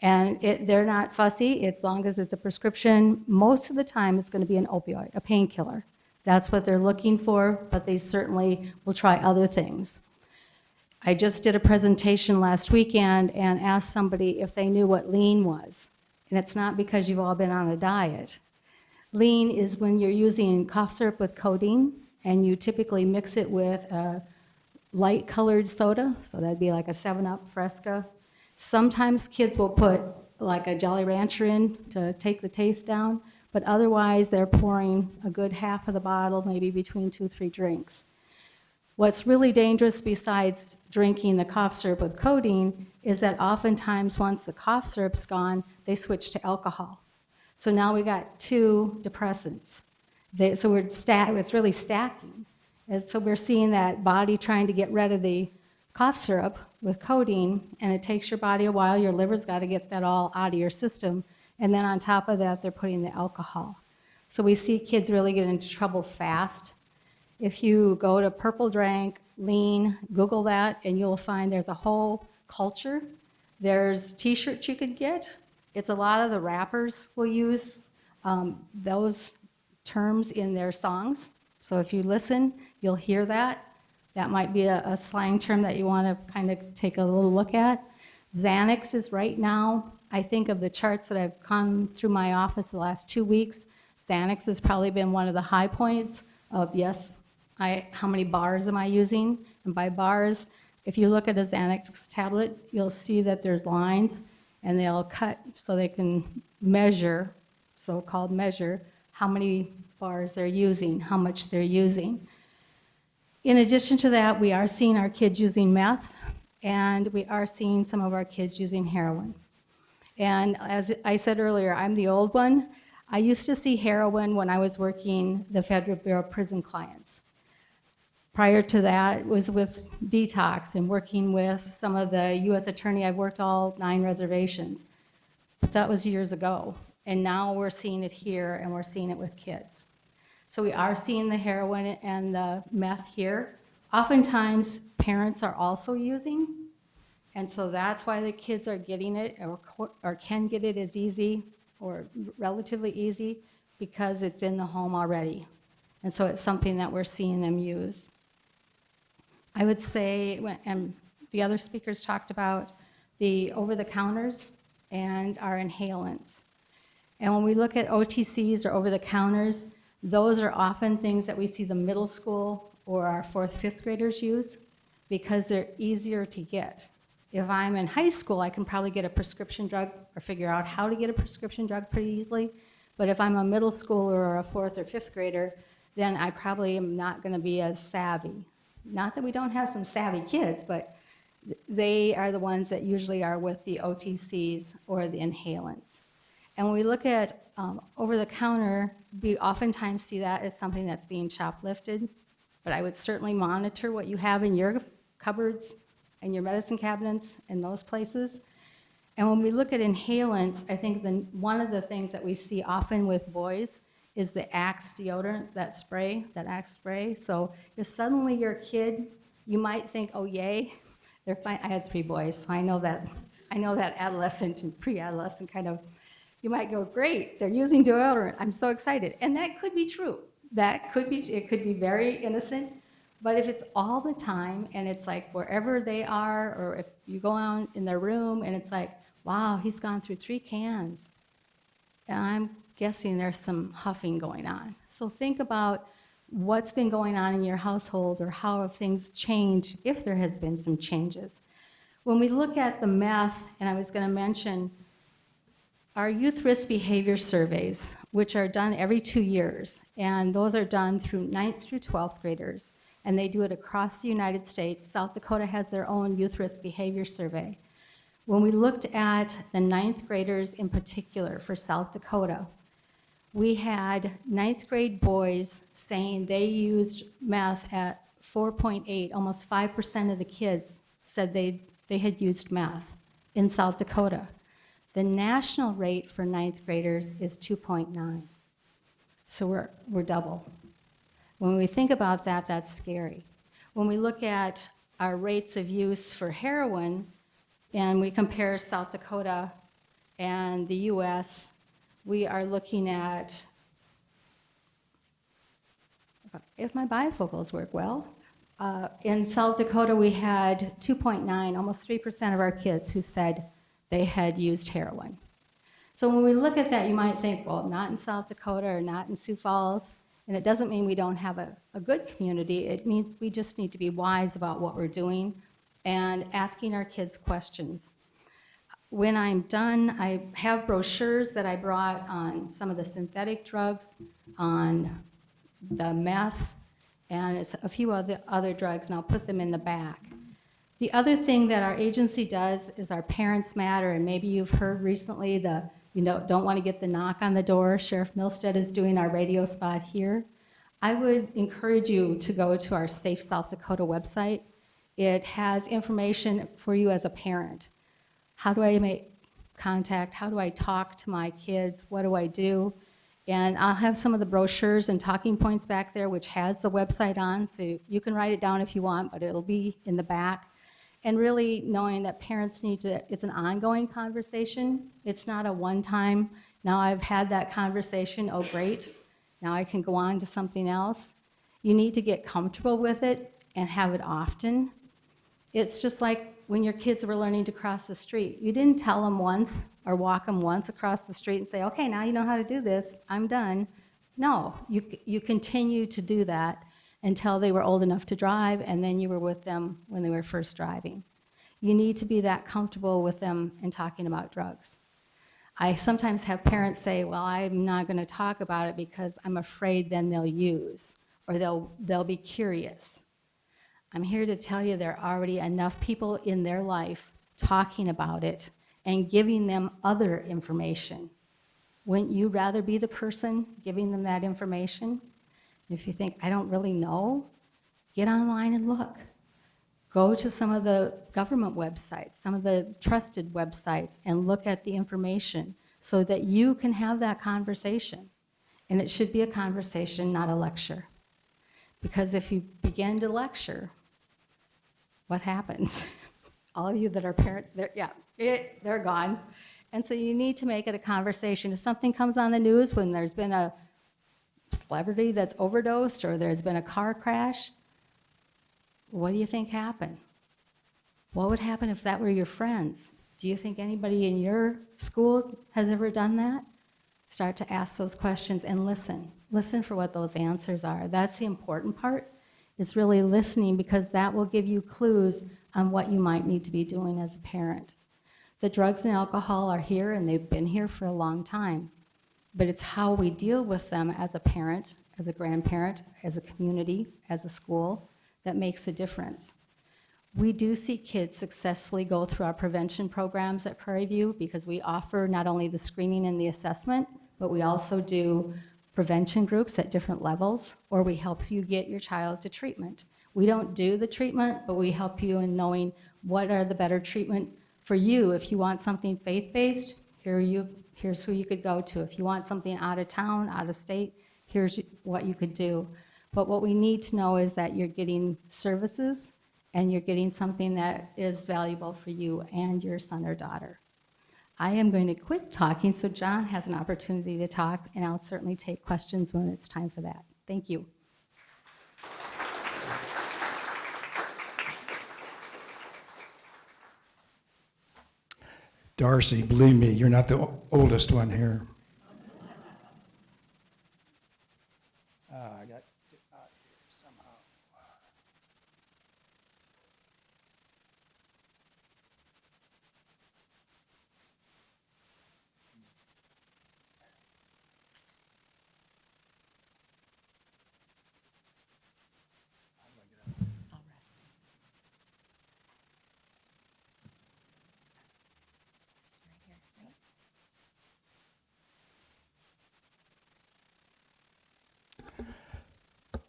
And they're not fussy, as long as it's a prescription. Most of the time, it's going to be an opioid, a painkiller. That's what they're looking for, but they certainly will try other things. I just did a presentation last weekend and asked somebody if they knew what lean was. And it's not because you've all been on a diet. Lean is when you're using cough syrup with codeine, and you typically mix it with light colored soda, so that'd be like a 7-Up Fresca. Sometimes kids will put like a Jolly Rancher in to take the taste down, but otherwise they're pouring a good half of the bottle, maybe between 2-3 drinks. What's really dangerous besides drinking the cough syrup with codeine is that oftentimes once the cough syrup's gone, they switch to alcohol. So now we got 2 depressants. So it's really stacking. And so we're seeing that body trying to get rid of the cough syrup with codeine, and it takes your body a while. Your liver's got to get that all out of your system. And then on top of that, they're putting the alcohol. So we see kids really get into trouble fast. If you go to Purple Drank, Lean, Google that, and you'll find there's a whole culture. There's t-shirts you could get. It's a lot of the rappers will use those terms in their songs. So if you listen, you'll hear that. That might be a slang term that you want to kind of take a little look at. Xanax is right now, I think of the charts that have come through my office the last 2 weeks, Xanax has probably been one of the high points of, yes, how many bars am I using? And by bars, if you look at a Xanax tablet, you'll see that there's lines, and they'll cut so they can measure, so-called measure, how many bars they're using, how much they're using. In addition to that, we are seeing our kids using meth, and we are seeing some of our kids using heroin. And as I said earlier, I'm the old one. I used to see heroin when I was working the Federal Bureau of Prison clients. Prior to that, it was with detox and working with some of the U.S. Attorney. I've worked all 9 reservations, but that was years ago. And now we're seeing it here, and we're seeing it with kids. So we are seeing the heroin and the meth here. Oftentimes, parents are also using, and so that's why the kids are getting it or can get it as easy or relatively easy because it's in the home already. And so it's something that we're seeing them use. I would say, and the other speakers talked about the over-the-counters and our inhalants. And when we look at OTCs or over-the-counters, those are often things that we see the middle school or our 4th, 5th graders use because they're easier to get. If I'm in high school, I can probably get a prescription drug or figure out how to get a prescription drug pretty easily. But if I'm a middle schooler or a 4th or 5th grader, then I probably am not going to be as savvy. Not that we don't have some savvy kids, but they are the ones that usually are with the OTCs or the inhalants. And when we look at over-the-counter, we oftentimes see that as something that's being shoplifted. But I would certainly monitor what you have in your cupboards and your medicine cabinets and those places. And when we look at inhalants, I think one of the things that we see often with boys is the Axe deodorant, that spray, that Axe spray. So if suddenly you're a kid, you might think, oh yay, they're fine. I had 3 boys, so I know that adolescent and pre-adolescent kind of, you might go, great, they're using deodorant, I'm so excited. And that could be true. It could be very innocent, but if it's all the time and it's like wherever they are, or if you go out in their room and it's like, wow, he's gone through 3 cans, and I'm guessing there's some huffing going on. So think about what's been going on in your household or how have things changed if there has been some changes. When we look at the meth, and I was going to mention our youth risk behavior surveys, which are done every 2 years, and those are done through 9th through 12th graders, and they do it across the United States. South Dakota has their own youth risk behavior survey. When we looked at the 9th graders in particular for South Dakota, we had 9th grade boys saying they used meth at 4.8, almost 5% of the kids said they had used meth in South Dakota. The national rate for 9th graders is 2.9. So we're double. When we think about that, that's scary. When we look at our rates of use for heroin, and we compare South Dakota and the US, we are looking at, if my bifocals work well, in South Dakota we had 2.9, almost 3% of our kids who said they had used heroin. So when we look at that, you might think, well, not in South Dakota or not in Sioux Falls. And it doesn't mean we don't have a good community. It means we just need to be wise about what we're doing and asking our kids questions. When I'm done, I have brochures that I brought on some of the synthetic drugs, on the meth, and it's a few other drugs, and I'll put them in the back. The other thing that our agency does is our Parents Matter, and maybe you've heard recently don't want to get the knock on the door. Sheriff Milstead is doing our radio spot here. I would encourage you to go to our Safe South Dakota website. It has information for you as a parent. How do I make contact? How do I talk to my kids? What do I do? And I'll have some of the brochures and talking points back there, which has the website on, so you can write it down if you want, but it'll be in the back. And really knowing that parents need to, it's an ongoing conversation. It's not a one-time, now I've had that conversation, oh great, now I can go on to something else. You need to get comfortable with it and have it often. It's just like when your kids were learning to cross the street. You didn't tell them once or walk them once across the street and say, okay, now you know how to do this, I'm done. No, you continue to do that until they were old enough to drive, and then you were with them when they were first driving. You need to be that comfortable with them in talking about drugs. I sometimes have parents say, well, I'm not going to talk about it because I'm afraid then they'll use, or they'll be curious. I'm here to tell you there are already enough people in their life talking about it and giving them other information. Wouldn't you rather be the person giving them that information? If you think, I don't really know, get online and look. Go to some of the government websites, some of the trusted websites, and look at the information so that you can have that conversation. And it should be a conversation, not a lecture. Because if you begin to lecture, what happens? All of you that are parents, they're gone. And so you need to make it a conversation. If something comes on the news when there's been a celebrity that's overdosed or there's been a car crash, what do you think happened? What would happen if that were your friends? Do you think anybody in your school has ever done that? Start to ask those questions and listen. Listen for what those answers are. That's the important part, is really listening, because that will give you clues on what you might need to be doing as a parent. The drugs and alcohol are here, and they've been here for a long time. But it's how we deal with them as a parent, as a grandparent, as a community, as a school, that makes a difference. We do see kids successfully go through our prevention programs at Prairie View because we offer not only the screening and the assessment, but we also do prevention groups at different levels, or we help you get your child to treatment. We don't do the treatment, but we help you in knowing what are the better treatment for you. If you want something faith-based, here's who you could go to. If you want something out of town, out of state, here's what you could do. But what we need to know is that you're getting services and you're getting something that is valuable for you and your son or daughter. I am going to quit talking so John has an opportunity to talk, and I'll certainly take questions when it's time for that. Thank you. Darcy, believe me, you're not the oldest one here. I got to get out of here somehow.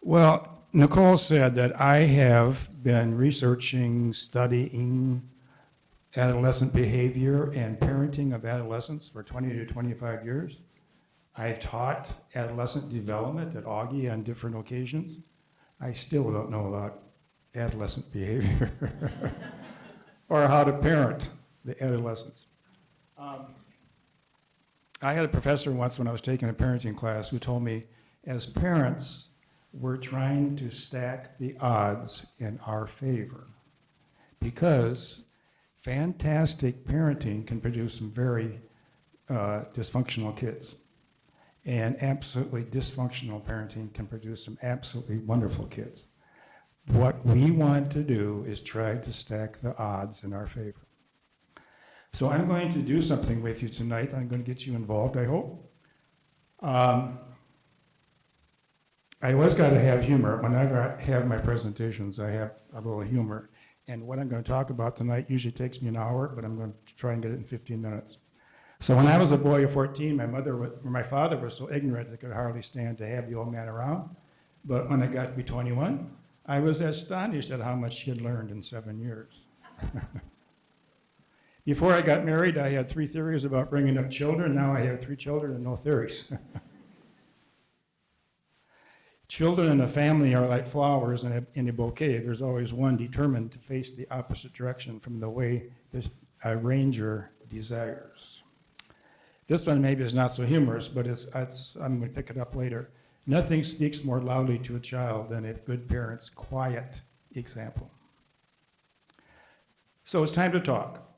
Well, Nicole said that I have been researching, studying adolescent behavior and parenting of adolescents for 20 to 25 years. I've taught adolescent development at Augie on different occasions. I still don't know about adolescent behavior or how to parent the adolescents. I had a professor once when I was taking a parenting class who told me, as parents, we're trying to stack the odds in our favor because fantastic parenting can produce some very dysfunctional kids. And absolutely dysfunctional parenting can produce some absolutely wonderful kids. What we want to do is try to stack the odds in our favor. So I'm going to do something with you tonight. I'm going to get you involved, I hope. I always got to have humor. Whenever I have my presentations, I have a little humor. And what I'm going to talk about tonight usually takes me an hour, but I'm going to try and get it in 15 minutes. So when I was a boy of 14, my father was so ignorant that could hardly stand to have the old man around. But when I got to be 21, I was astonished at how much he had learned in 7 years. Before I got married, I had 3 theories about bringing up children. Now I have 3 children and no theories. Children in a family are like flowers in a bouquet. There's always one determined to face the opposite direction from the way the arranger desires. This one maybe is not so humorous, but I'm going to pick it up later. Nothing speaks more loudly to a child than a good parent's quiet example. So it's time to talk.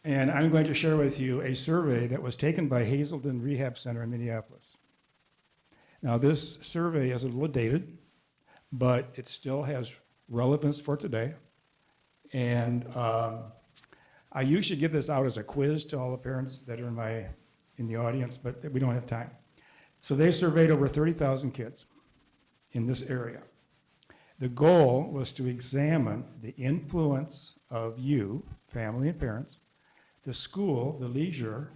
And I'm going to share with you a survey that was taken by Hazelden Rehab Center in Minneapolis. Now, this survey is a little dated, but it still has relevance for today. And I usually give this out as a quiz to all the parents that are in the audience, but we don't have time. So they surveyed over 30,000 kids in this area. The goal was to examine the influence of you, family and parents, the school, the leisure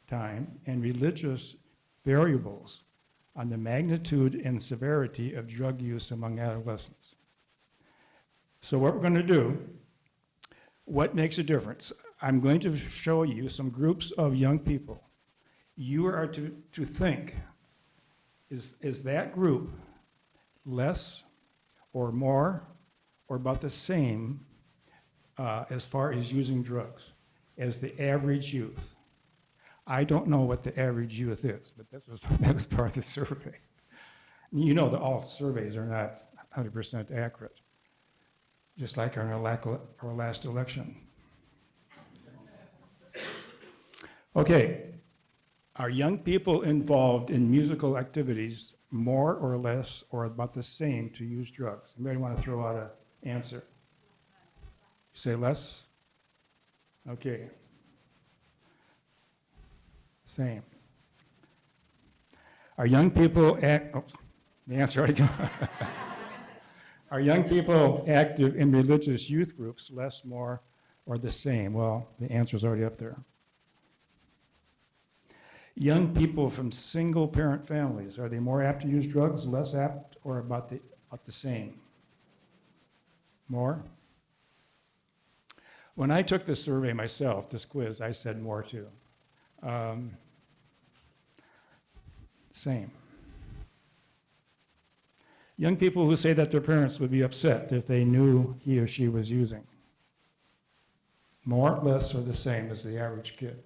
time, and religious variables on the magnitude and severity of drug use among adolescents. So what we're going to do, what makes a difference? I'm going to show you some groups of young people. You are to think, is that group less or more or about the same as far as using drugs as the average youth? I don't know what the average youth is, but that was part of the survey. You know that all surveys are not 100% accurate, just like our last election. Okay, are young people involved in musical activities more or less or about the same to use drugs? Anybody want to throw out an answer? Say less? Okay. Same. Are young people the answer already gone. Are young people active in religious youth groups, less, more, or the same? Well, the answer is already up there. Young people from single-parent families, are they more apt to use drugs, less apt, or about the same? More? When I took this survey myself, this quiz, I said more too. Same. Young people who say that their parents would be upset if they knew he or she was using. More, less, or the same as the average kid?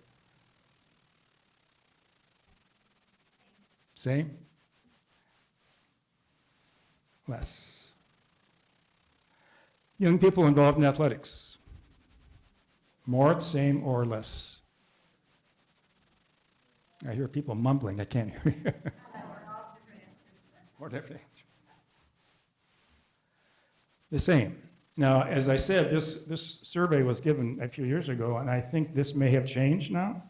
Same? Less. Young people involved in athletics. More, same, or less? I hear people mumbling. I can't hear you. More different answers. The same. Now, as I said, this survey was given a few years ago, and I think this may have changed now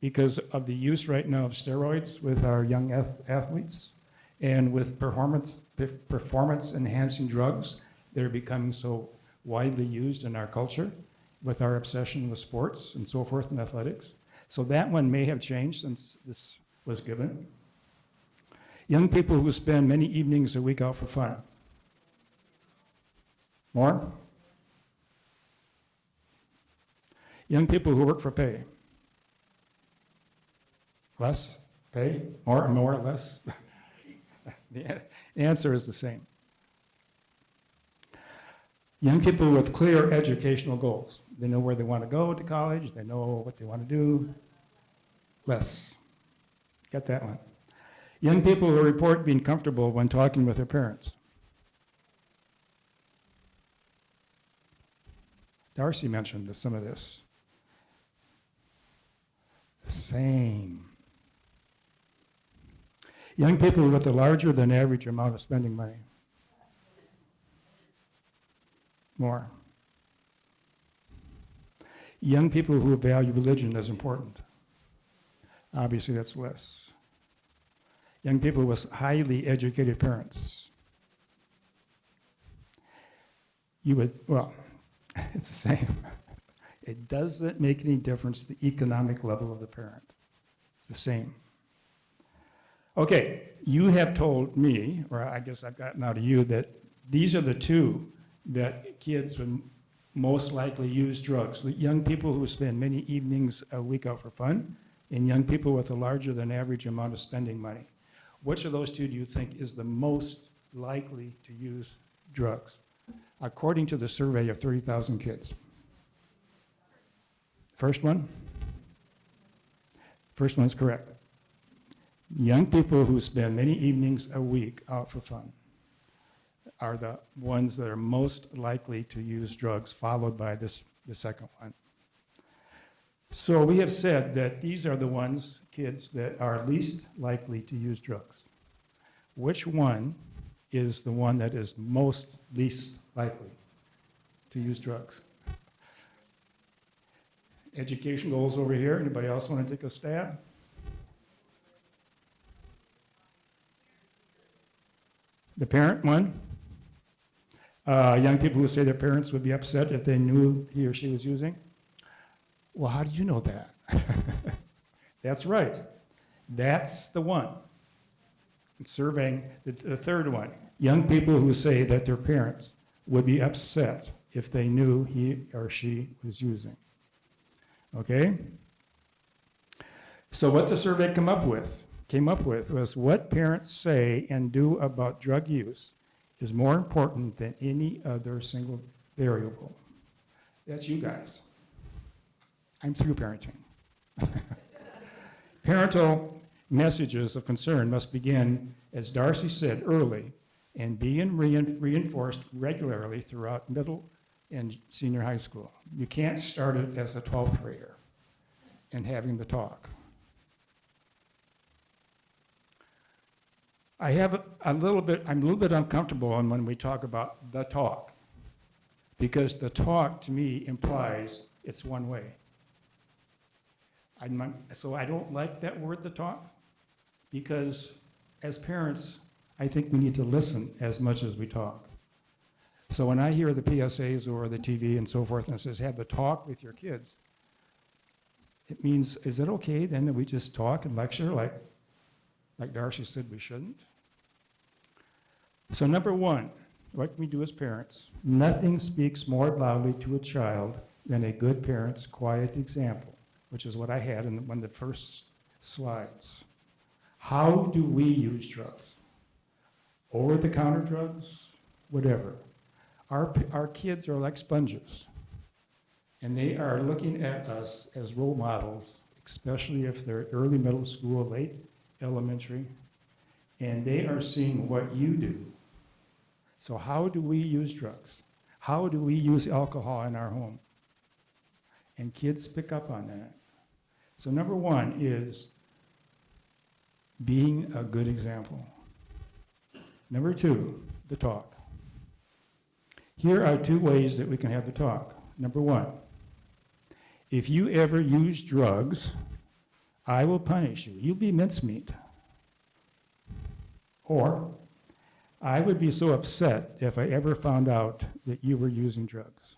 because of the use right now of steroids with our young athletes and with performance-enhancing drugs that are becoming so widely used in our culture with our obsession with sports and so forth in athletics. So that one may have changed since this was given. Young people who spend many evenings a week out for fun. More? Young people who work for pay. Less? Pay? More, less? The answer is the same. Young people with clear educational goals. They know where they want to go to college. They know what they want to do. Less. Got that one. Young people who report being comfortable when talking with their parents. Darcy mentioned some of this. The same. Young people with a larger than average amount of spending money. More. Young people who value religion as important. Obviously, that's less. Young people with highly educated parents. You would, well, it's the same. It doesn't make any difference the economic level of the parent. It's the same. Okay, you have told me, or I guess I've gotten out of you, that these are the two that kids would most likely use drugs. The young people who spend many evenings a week out for fun, and young people with a larger than average amount of spending money. Which of those two do you think is the most likely to use drugs? According to the survey of 30,000 kids. First one? First one's correct. Young people who spend many evenings a week out for fun are the ones that are most likely to use drugs, followed by the second one. So we have said that these are the ones, kids, that are least likely to use drugs. Which one is the one that is most least likely to use drugs? Education goals over here. Anybody else want to take a stab? The parent one. Young people who say their parents would be upset if they knew he or she was using. Well, how do you know that? That's right. That's the one. It's surveying the third one. Young people who say that their parents would be upset if they knew he or she was using. Okay? So what the survey came up with was what parents say and do about drug use is more important than any other single variable. That's you guys. I'm through parenting. Parental messages of concern must begin, as Darcy said, early and be reinforced regularly throughout middle and senior high school. You can't start it as a 12th grader and having the talk. I'm a little bit uncomfortable when we talk about the talk, because the talk to me implies it's one way. So I don't like that word, the talk, because as parents, I think we need to listen as much as we talk. So when I hear the PSAs or the TV and so forth, and it says, have the talk with your kids, it means, is it okay then that we just talk and lecture like Darcy said we shouldn't? So number one, what can we do as parents? Nothing speaks more loudly to a child than a good parent's quiet example, which is what I had in one of the first slides. How do we use drugs? Over-the-counter drugs? Whatever. Our kids are like sponges, and they are looking at us as role models, especially if they're early middle school, late elementary, and they are seeing what you do. So how do we use drugs? How do we use alcohol in our home? And kids pick up on that. So number one is being a good example. Number two, the talk. Here are two ways that we can have the talk. Number one, if you ever use drugs, I will punish you. You'll be mincemeat. Or, I would be so upset if I ever found out that you were using drugs.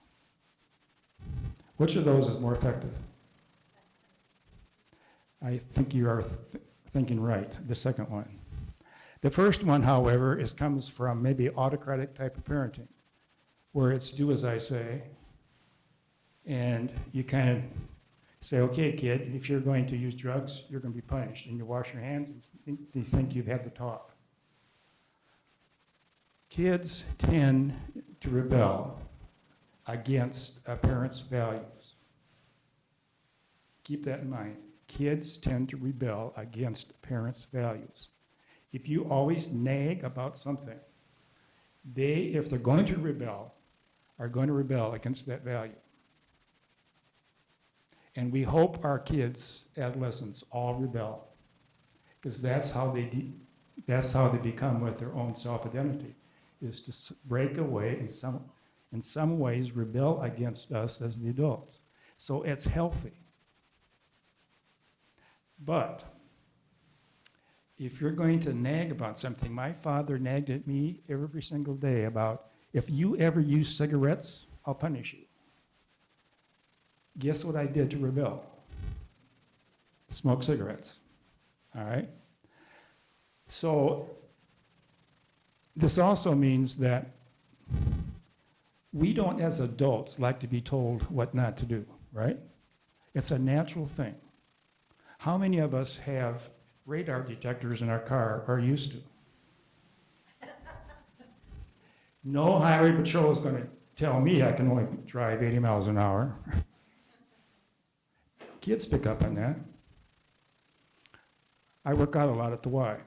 Which of those is more effective? I think you are thinking right, the second one. The first one, however, comes from maybe autocratic type of parenting, where it's do as I say, and you kind of say, okay, kid, if you're going to use drugs, you're going to be punished, and you wash your hands and you think you've had the talk. Kids tend to rebel against a parent's values. Keep that in mind. Kids tend to rebel against parents' values. If you always nag about something, they, if they're going to rebel, are going to rebel against that value. And we hope our kids, adolescents, all rebel, because that's how they That's how they become with their own self-identity, is to break away in some ways rebel against us as the adults. So it's healthy. But if you're going to nag about something, my father nagged at me every single day about, if you ever use cigarettes, I'll punish you. Guess what I did to rebel? Smoke cigarettes. All right? So this also means that we don't, as adults, like to be told what not to do, right? It's a natural thing. How many of us have radar detectors in our car or used to? No highway patrol is going to tell me I can only drive 80 miles an hour. Kids pick up on that. I work out a lot at the Y.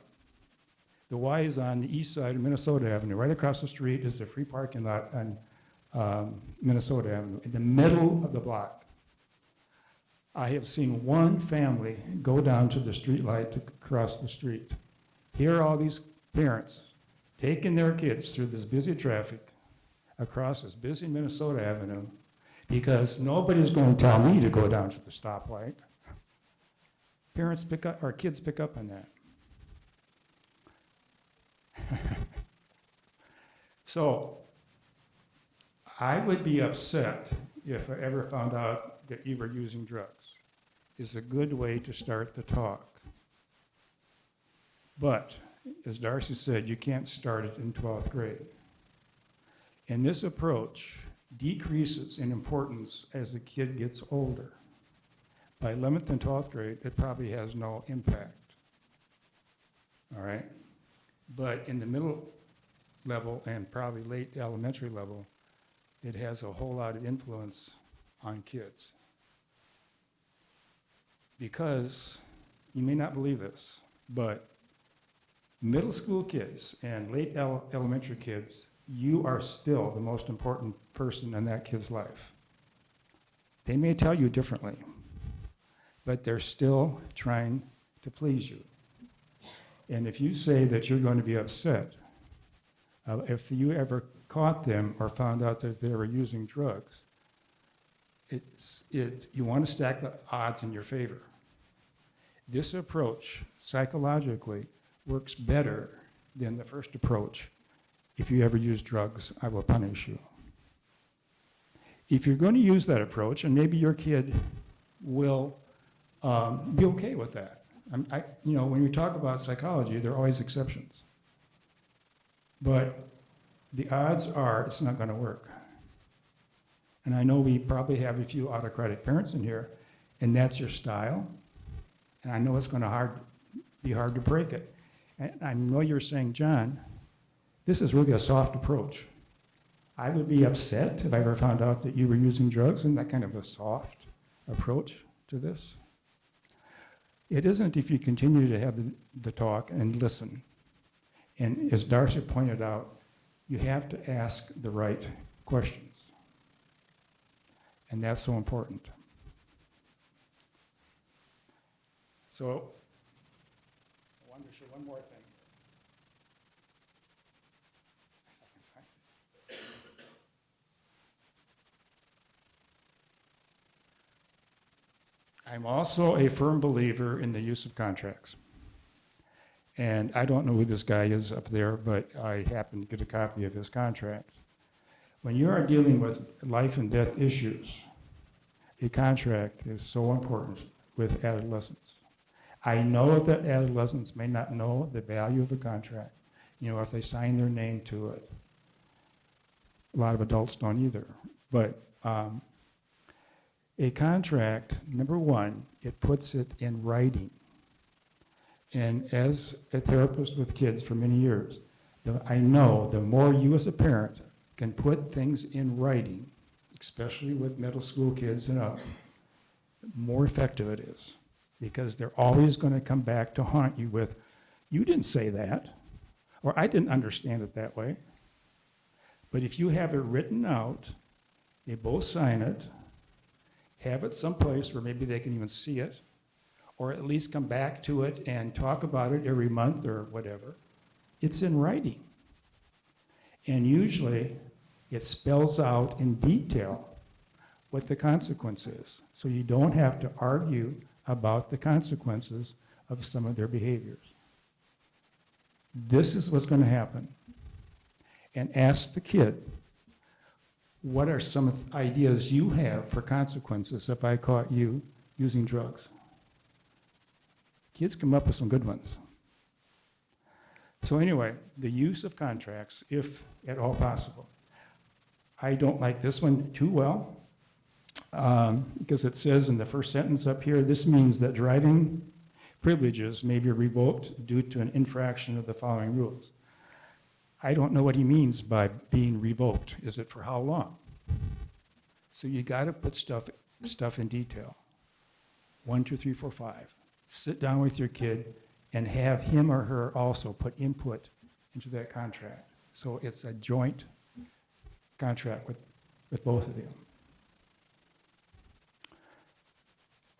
The Y is on the east side of Minnesota Avenue. Right across the street is a free parking lot on Minnesota Avenue, in the middle of the block. I have seen one family go down to the street light to cross the street. Here are all these parents taking their kids through this busy traffic across this busy Minnesota Avenue because nobody's going to tell me to go down to the stoplight. Parents pick up, or kids pick up on that. So, I would be upset if I ever found out that you were using drugs. It's a good way to start the talk. But, as Darcy said, you can't start it in 12th grade. And this approach decreases in importance as the kid gets older. By 11th and 12th grade, it probably has no impact. All right? But in the middle level and probably late elementary level, it has a whole lot of influence on kids. Because, you may not believe this, but middle school kids and late elementary kids, you are still the most important person in that kid's life. They may tell you differently, but they're still trying to please you. And if you say that you're going to be upset, if you ever caught them or found out that they were using drugs, you want to stack the odds in your favor. This approach, psychologically, works better than the first approach. If you ever use drugs, I will punish you. If you're going to use that approach, and maybe your kid will be okay with that. When we talk about psychology, there are always exceptions. But the odds are it's not going to work. And I know we probably have a few autocratic parents in here, and that's your style. And I know it's going to be hard to break it. And I know you're saying, John, this is really a soft approach. I would be upset if I ever found out that you were using drugs. Isn't that kind of a soft approach to this? It isn't if you continue to have the talk and listen. And as Darcy pointed out, you have to ask the right questions. And that's so important. So, I wanted to show one more thing. I'm also a firm believer in the use of contracts. And I don't know who this guy is up there, but I happen to get a copy of his contract. When you are dealing with life and death issues, a contract is so important with adolescents. I know that adolescents may not know the value of a contract, if they sign their name to it. A lot of adults don't either. But a contract, number one, it puts it in writing. And as a therapist with kids for many years, I know the more you as a parent can put things in writing, especially with middle school kids and up, the more effective it is. Because they're always going to come back to haunt you with, you didn't say that, or I didn't understand it that way. But if you have it written out, they both sign it, have it someplace where maybe they can even see it, or at least come back to it and talk about it every month or whatever. It's in writing. And usually, it spells out in detail what the consequence is. So you don't have to argue about the consequences of some of their behaviors. This is what's going to happen. And ask the kid, what are some ideas you have for consequences if I caught you using drugs? Kids come up with some good ones. So anyway, the use of contracts, if at all possible. I don't like this one too well, because it says in the first sentence up here, this means that driving privileges may be revoked due to an infraction of the following rules. I don't know what he means by being revoked. Is it for how long? So you got to put stuff in detail. 1, 2, 3, 4, 5. Sit down with your kid and have him or her also put input into that contract. So it's a joint contract with both of you.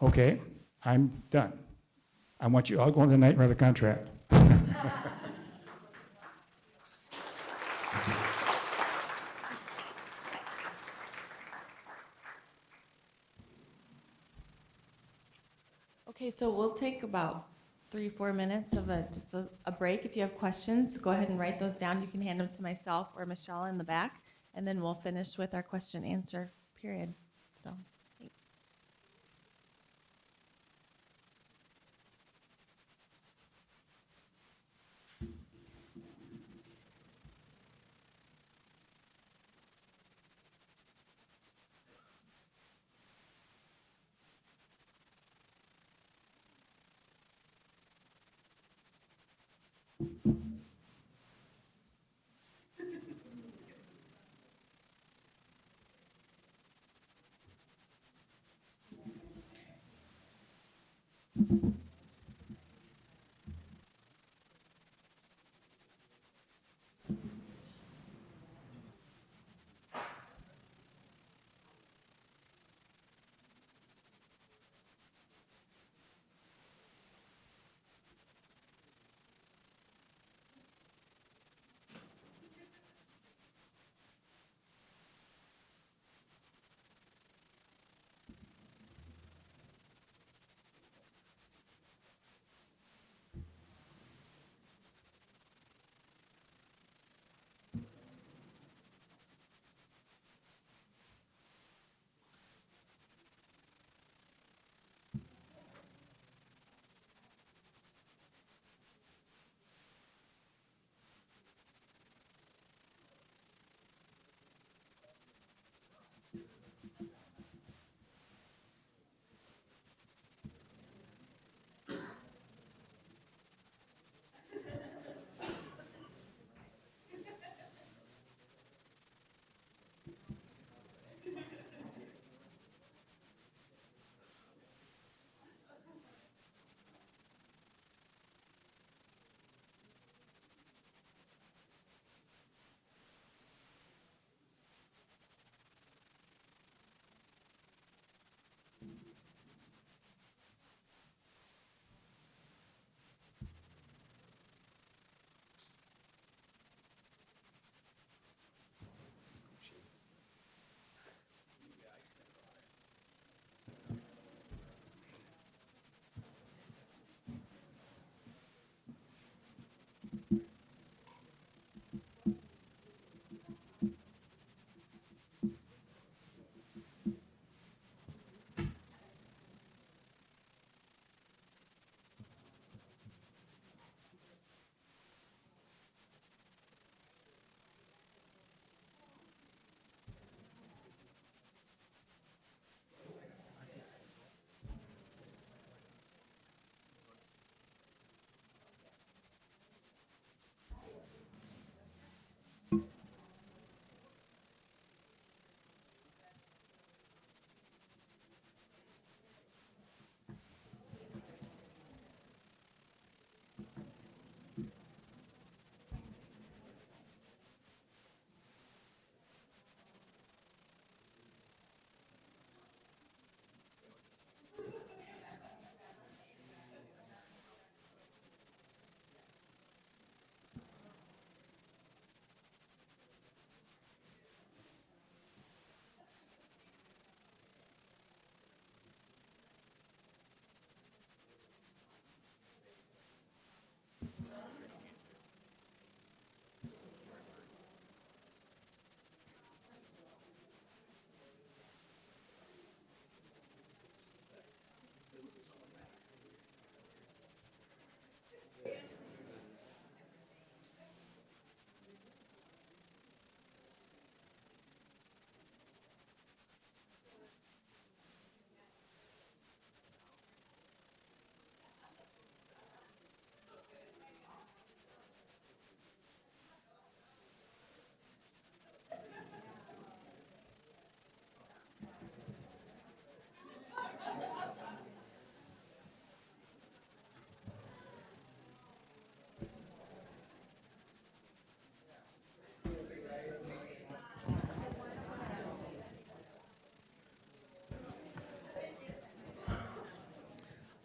Okay, I'm done. I want you all going tonight and write a contract. Okay, so we'll take about 3-4 minutes of just a break. If you have questions, go ahead and write those down. You can hand them to myself or Michelle in the back, and then we'll finish with our question answer period. So, thanks.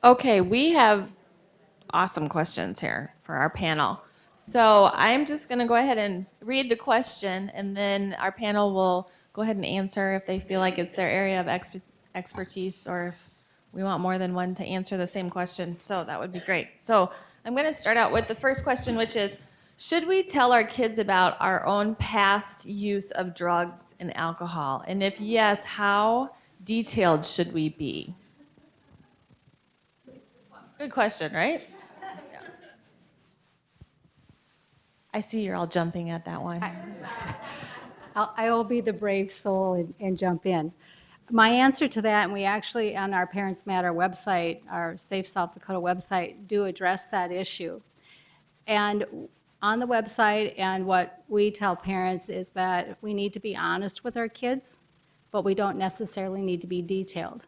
Okay, we have awesome questions here for our panel. So I'm just going to go ahead and read the question, and then our panel will go ahead and answer if they feel like it's their area of expertise, or if we want more than one to answer the same question. So that would be great. So I'm going to start out with the first question, which is, should we tell our kids about our own past use of drugs and alcohol? And if yes, how detailed should we be? Good question, right? I see you're all jumping at that one. I will be the brave soul and jump in. My answer to that, and we actually, on our Parents Matter website, our Safe South Dakota website, do address that issue. And on the website, and what we tell parents is that we need to be honest with our kids, but we don't necessarily need to be detailed.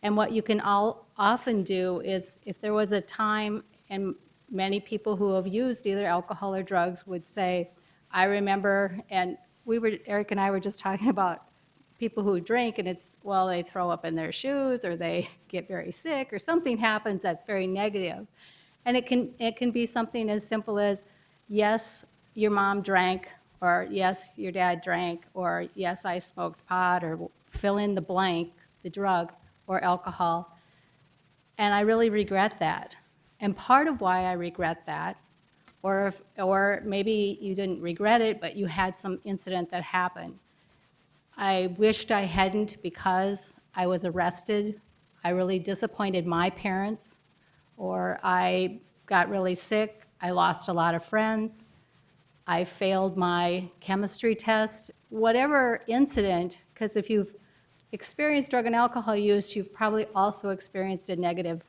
And what you can often do is, if there was a time, and many people who have used either alcohol or drugs would say, I remember, and Eric and I were just talking about people who drink, and it's, well, they throw up in their shoes, or they get very sick, or something happens that's very negative. And it can be something as simple as, yes, your mom drank, or yes, your dad drank, or yes, I smoked pot, or fill in the blank, the drug or alcohol. And I really regret that. And part of why I regret that, or maybe you didn't regret it, but you had some incident that happened. I wished I hadn't because I was arrested. I really disappointed my parents, or I got really sick. I lost a lot of friends. I failed my chemistry test. Whatever incident, because if you've experienced drug and alcohol use, you've probably also experienced a negative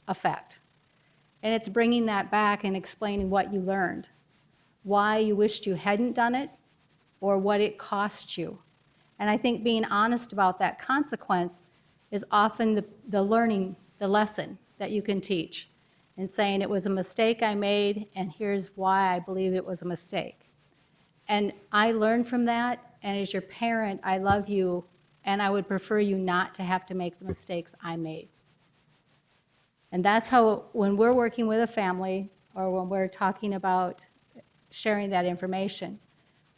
effect. And it's bringing that back and explaining what you learned, why you wished you hadn't done it, or what it cost you. And I think being honest about that consequence is often the learning, the lesson that you can teach, and saying it was a mistake I made, and here's why I believe it was a mistake. And I learned from that, and as your parent, I love you, and I would prefer you not to have to make the mistakes I made. And that's how, when we're working with a family, or when we're talking about sharing that information,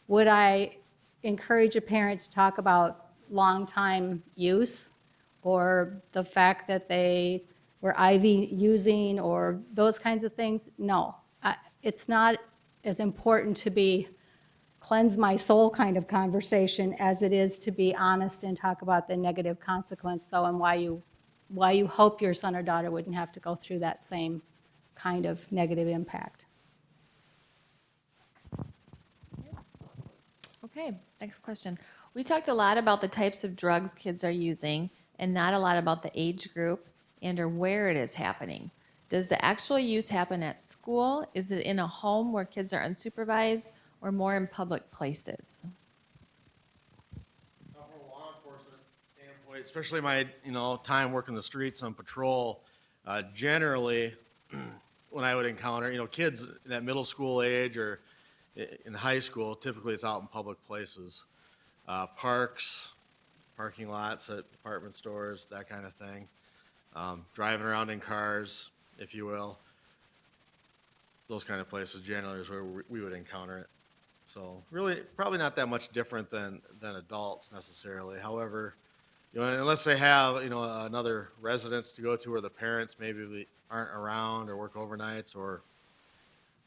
would I encourage a parent to talk about long-time use, or the fact that they were IV using, or those kinds of things? No. It's not as important to be cleanse my soul kind of conversation as it is to be honest and talk about the negative consequence, though, and why you hope your son or daughter wouldn't have to go through that same kind of negative impact. Okay, next question. We talked a lot about the types of drugs kids are using, and not a lot about the age group and or where it is happening. Does the actual use happen at school? Is it in a home where kids are unsupervised, or more in public places? From a law enforcement standpoint, especially my time working the streets on patrol, generally when I would encounter kids in that middle school age or in high school, typically it's out in public places, parks, parking lots at department stores, that kind of thing, driving around in cars, if you will. Those kind of places generally is where we would encounter it. So really, probably not that much different than adults necessarily. However, unless they have another residence to go to, or the parents maybe aren't around or work overnights, or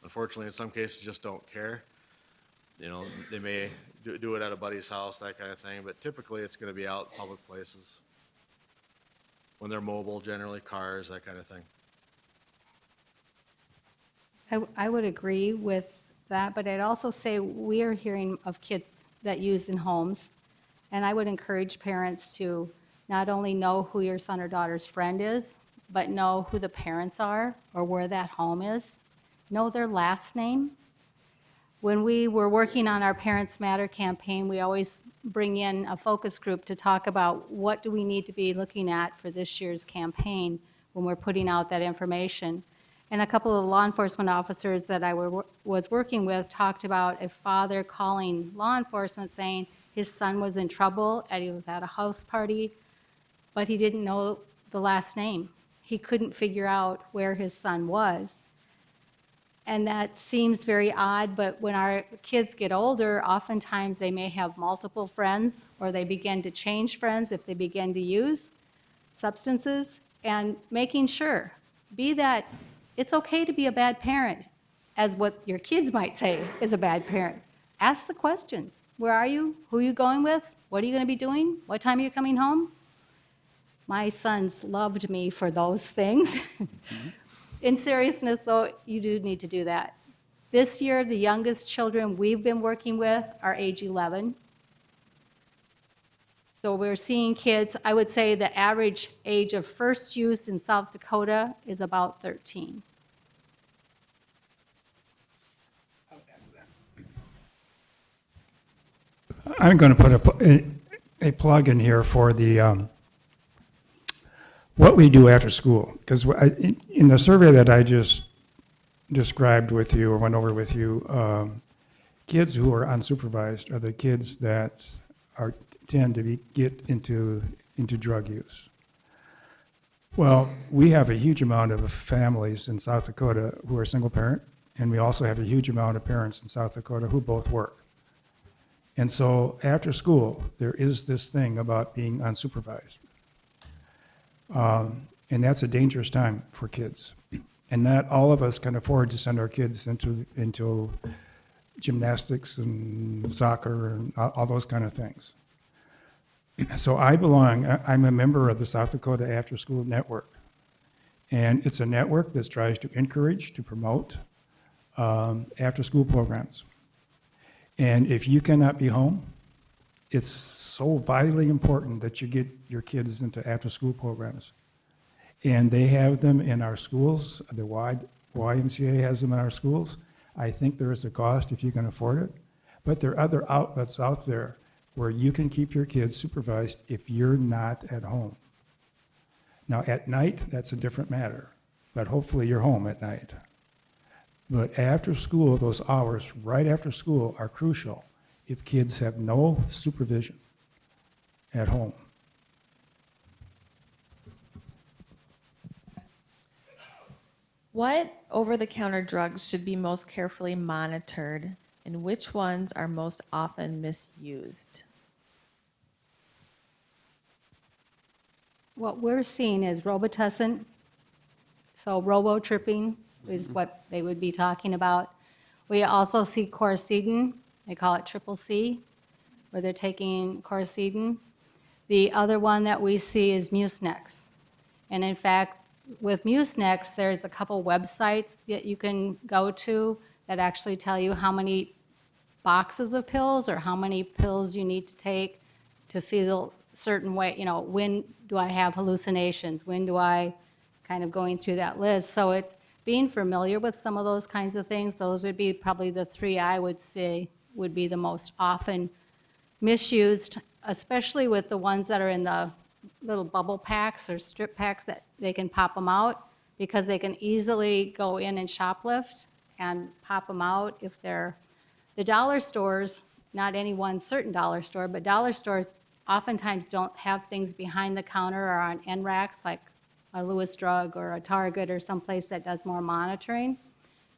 unfortunately in some cases just don't care. They may do it at a buddy's house, that kind of thing. But typically, it's going to be out in public places when they're mobile, generally cars, that kind of thing. I would agree with that, but I'd also say we are hearing of kids that use in homes, and I would encourage parents to not only know who your son or daughter's friend is, but know who the parents are or where that home is, know their last name. When we were working on our Parents Matter campaign, we always bring in a focus group to talk about what do we need to be looking at for this year's campaign when we're putting out that information. And a couple of law enforcement officers that I was working with talked about a father calling law enforcement saying his son was in trouble and he was at a house party, but he didn't know the last name. he couldn't figure out where his son was. And that seems very odd, but when our kids get older, oftentimes they may have multiple friends, or they begin to change friends if they begin to use substances, and making sure, be that, it's okay to be a bad parent, as what your kids might say is a bad parent. Ask the questions. Where are you? Who are you going with? What are you going to be doing? What time are you coming home? My sons loved me for those things. In seriousness, though, you do need to do that. This year, the youngest children we've been working with are age 11. So we're seeing kids, I would say the average age of first use in South Dakota is about 13. I'm going to put a plug in here for the what we do after school, because in the survey that I just described with you or went over with you, kids who are unsupervised are the kids that tend to get into drug use. Well, we have a huge amount of families in South Dakota who are single parent, and we also have a huge amount of parents in South Dakota who both work. And so after school, there is this thing about being unsupervised. And that's a dangerous time for kids. And not all of us can afford to send our kids into gymnastics and soccer and all those kind of things. So I'm a member of the South Dakota After School Network. And it's a network that tries to encourage, to promote after-school programs. And if you cannot be home, it's so vitally important that you get your kids into after-school programs. And they have them in our schools. The YMCA has them in our schools. I think there is a cost if you can afford it. But there are other outlets out there where you can keep your kids supervised if you're not at home. Now, at night, that's a different matter. But hopefully you're home at night. But after school, those hours right after school are crucial if kids have no supervision at home. What over-the-counter drugs should be most carefully monitored, and which ones are most often misused? What we're seeing is Robitussin, so robo-tripping is what they would be talking about. We also see Coricidin, they call it triple C, where they're taking Coricidin. The other one that we see is Mucinex. And in fact, with Mucinex, there's a couple websites that you can go to that actually tell you how many boxes of pills or how many pills you need to take to feel certain way, you know, when do I have hallucinations? When do I kind of going through that list? So it's being familiar with some of those kinds of things. Those would be probably the three I would say would be the most often misused, especially with the ones that are in the little bubble packs or strip packs that they can pop them out because they can easily go in and shoplift and pop them out if they're the dollar stores, not any one certain dollar store, but dollar stores oftentimes don't have things behind the counter or on end racks like a Lewis Drug or a Target or someplace that does more monitoring.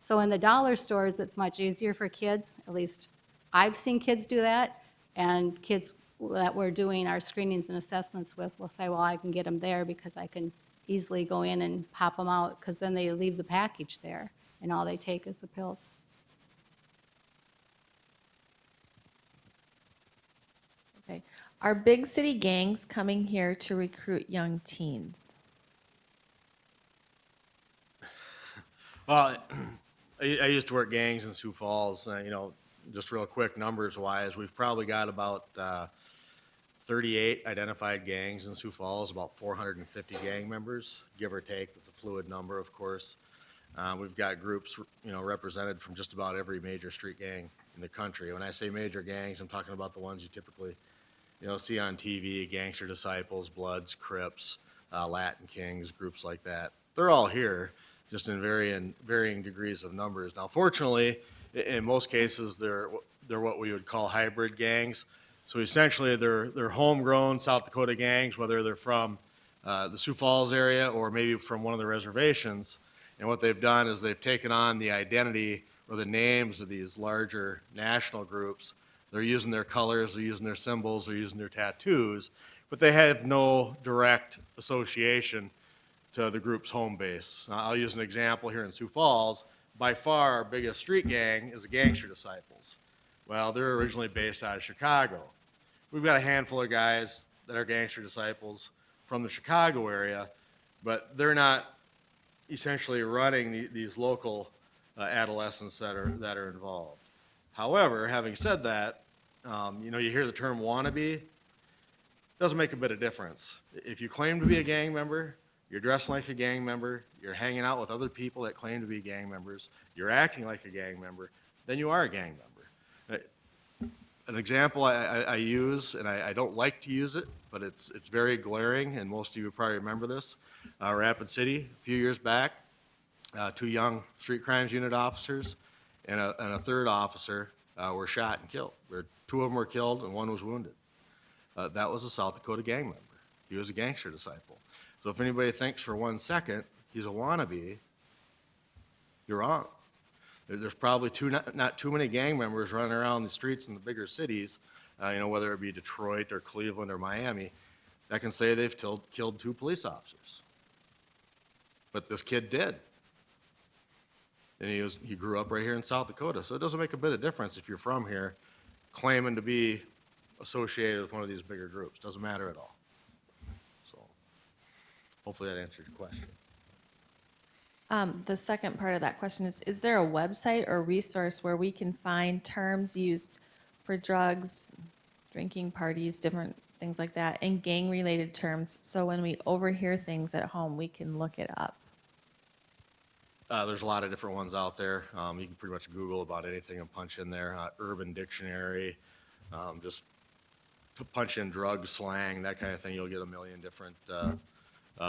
So in the dollar stores, it's much easier for kids, at least I've seen kids do that, and kids that we're doing our screenings and assessments with will say, well, I can get them there because I can easily go in and pop them out, because then they leave the package there, and all they take is the pills. Okay. Are big city gangs coming here to recruit young teens? Well, I used to work gangs in Sioux Falls, you know, just real quick, numbers-wise, we've probably got about 38 identified gangs in Sioux Falls, about 450 gang members, give or take. It's a fluid number, of course. We've got groups, you know, represented from just about every major street gang in the country. When I say major gangs, I'm talking about the ones you typically, you know, see on TV, Gangster Disciples, Bloods, Crips, Latin Kings, groups like that. They're all here, just in varying degrees of numbers. Now, fortunately, in most cases, they're what we would call hybrid gangs. So essentially, they're homegrown South Dakota gangs, whether they're from the Sioux Falls area or maybe from one of the reservations. And what they've done is they've taken on the identity or the names of these larger national groups. They're using their colors, they're using their symbols, they're using their tattoos, but they have no direct association to the group's home base. I'll use an example here in Sioux Falls. By far, our biggest street gang is the Gangster Disciples. Well, they're originally based out of Chicago. We've got a handful of guys that are Gangster Disciples from the Chicago area, but they're not essentially running these local adolescents that are involved. However, having said that, you hear the term wannabe. Doesn't make a bit of difference. If you claim to be a gang member, you're dressing like a gang member, you're hanging out with other people that claim to be gang members, you're acting like a gang member, then you are a gang member. An example I use, and I don't like to use it, but it's very glaring, and most of you probably remember this. Rapid City, a few years back, 2 young street crimes unit officers and a third officer were shot and killed. 2 of them were killed and 1 was wounded. That was a South Dakota gang member. He was a Gangster Disciple. So if anybody thinks for 1 second he's a wannabe, you're wrong. There's probably not too many gang members running around the streets in the bigger cities, whether it be Detroit or Cleveland or Miami, that can say they've killed 2 police officers. But this kid did. And he grew up right here in South Dakota. So it doesn't make a bit of difference if you're from here claiming to be associated with one of these bigger groups. Doesn't matter at all. So hopefully that answers your question. The second part of that question is there a website or resource where we can find terms used for drugs, drinking parties, different things like that, and gang-related terms, so when we overhear things at home, we can look it up? There's a lot of different ones out there. You can pretty much Google about anything and punch in there. Urban Dictionary, just to punch in drug slang, that kind of thing. You'll get a million different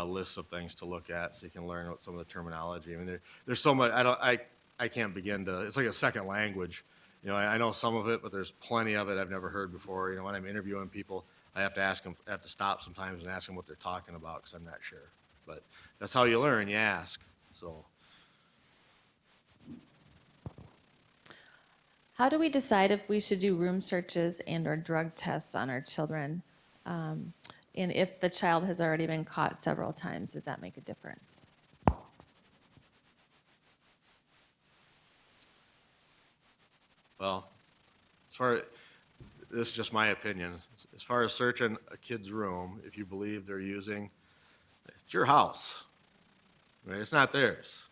lists of things to look at, so you can learn what some of the terminology. I mean, there's so much. I can't begin to. It's like a second language. I know some of it, but there's plenty of it I've never heard before. When I'm interviewing people, I have to ask them. I have to stop sometimes and ask them what they're talking about because I'm not sure. But that's how you learn. You ask. So. How do we decide if we should do room searches and/or drug tests on our children? And if the child has already been caught several times, does that make a difference? Well, this is just my opinion. As far as searching a kid's room, if you believe they're using, it's your house. Right? It's not theirs.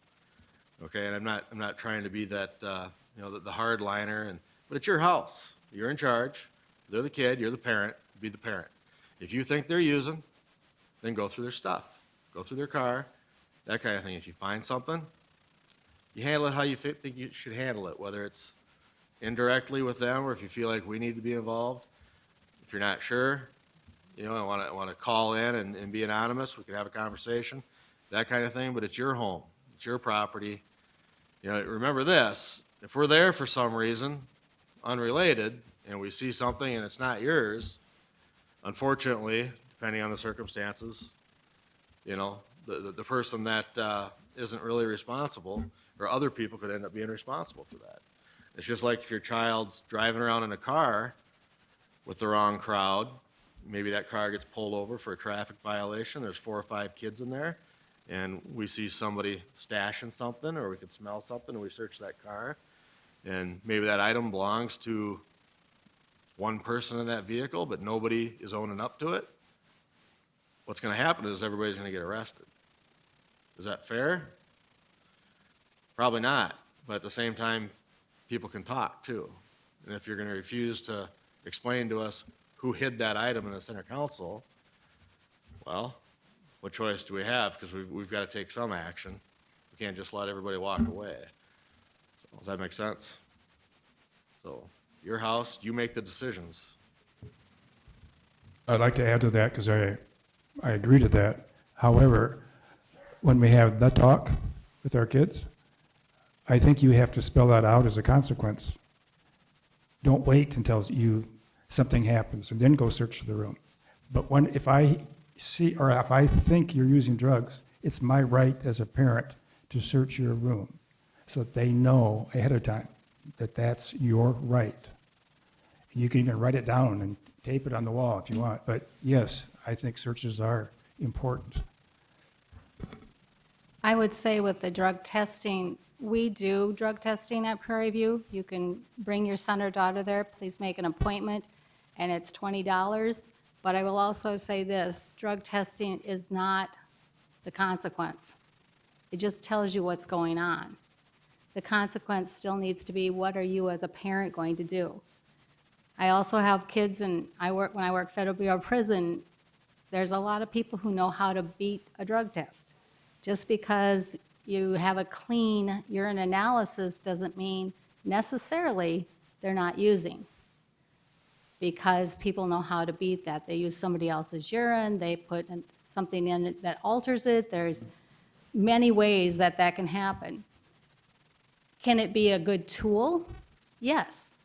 Okay, and I'm not trying to be that the hardliner, but it's your house. You're in charge. They're the kid. You're the parent. Be the parent. If you think they're using, then go through their stuff. Go through their car, that kind of thing. If you find something, you handle it how you think you should handle it, whether it's indirectly with them or if you feel like we need to be involved. If you're not sure, I want to call in and be anonymous. We can have a conversation, that kind of thing. But it's your home. It's your property. Remember this. If we're there for some reason, unrelated, and we see something and it's not yours, unfortunately, depending on the circumstances, the person that isn't really responsible, or other people could end up being responsible for that. It's just like if your child's driving around in a car with the wrong crowd, maybe that car gets pulled over for a traffic violation, there's 4 or 5 kids in there, and we see somebody stashing something, or we can smell something, and we search that car, and maybe that item belongs to one person in that vehicle, but nobody is owning up to it. What's going to happen is everybody's going to get arrested. Is that fair? Probably not, but at the same time, people can talk too. And if you're going to refuse to explain to us who hid that item in the center council, well, what choice do we have? Because we've got to take some action. We can't just let everybody walk away. So, does that make sense? So, your house, you make the decisions. I'd like to add to that because I agree to that. However, when we have the talk with our kids, I think you have to spell that out as a consequence. Don't wait until something happens and then go search the room. But if I see, or if I think you're using drugs, it's my right as a parent to search your room so that they know ahead of time that that's your right. You can even write it down and tape it on the wall if you want. But yes, I think searches are important. I would say with the drug testing, we do drug testing at Prairie View. You can bring your son or daughter there, please make an appointment, and it's $20. But I will also say this, drug testing is not the consequence. It just tells you what's going on. The consequence still needs to be, what are you as a parent going to do? I also have kids, and when I work Federal Bureau of Prison, there's a lot of people who know how to beat a drug test. Just because you have a clean urine analysis doesn't mean necessarily they're not using. Because people know how to beat that. They use somebody else's urine, they put something in it that alters it. There's many ways that that can happen. Can it be a good tool? Yes.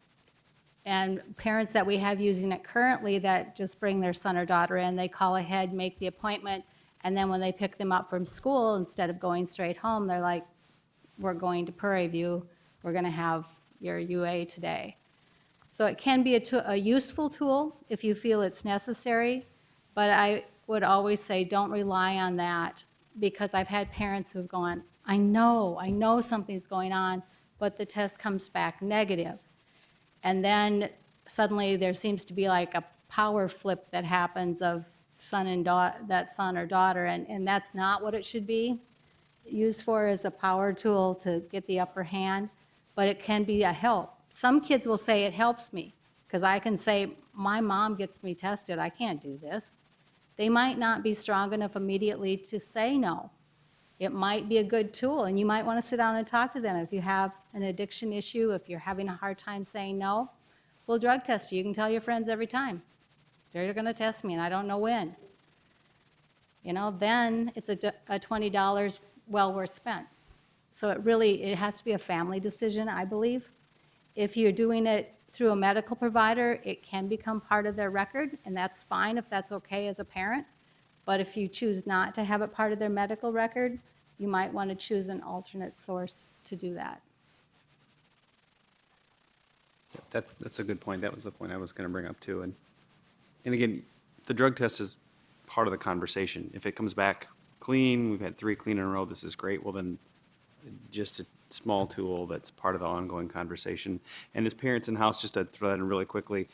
And parents that we have using it currently that just bring their son or daughter in, they call ahead, make the appointment, and then when they pick them up from school, instead of going straight home, they're like, we're going to Prairie View, we're gonna have your UA today. So it can be a useful tool if you feel it's necessary, but I would always say don't rely on that, because I've had parents who've gone, I know something's going on, but the test comes back negative. And then suddenly there seems to be like a power flip that happens of that son or daughter, and that's not what it should be used for, as a power tool to get the upper hand, but it can be a help. Some kids will say it helps me, because I can say, my mom gets me tested, I can't do this. They might not be strong enough immediately to say no. It might be a good tool, and you might want to sit down and talk to them. If you have an addiction issue, if you're having a hard time saying no, we'll drug test you. You can tell your friends every time. They're going to test me, and I don't know when. You know, then it's a $20 well worth spent. So it has to be a family decision, I believe. If you're doing it through a medical provider, it can become part of their record, and that's fine if that's okay as a parent. But if you choose not to have it part of their medical record, you might want to choose an alternate source to do that. That's a good point. That was the point I was going to bring up too. And again, the drug test is part of the conversation. If it comes back clean, we've had 3 clean in a row, this is great, well then just a small tool that's part of the ongoing conversation. And as parents in-house, just to throw that in really quickly,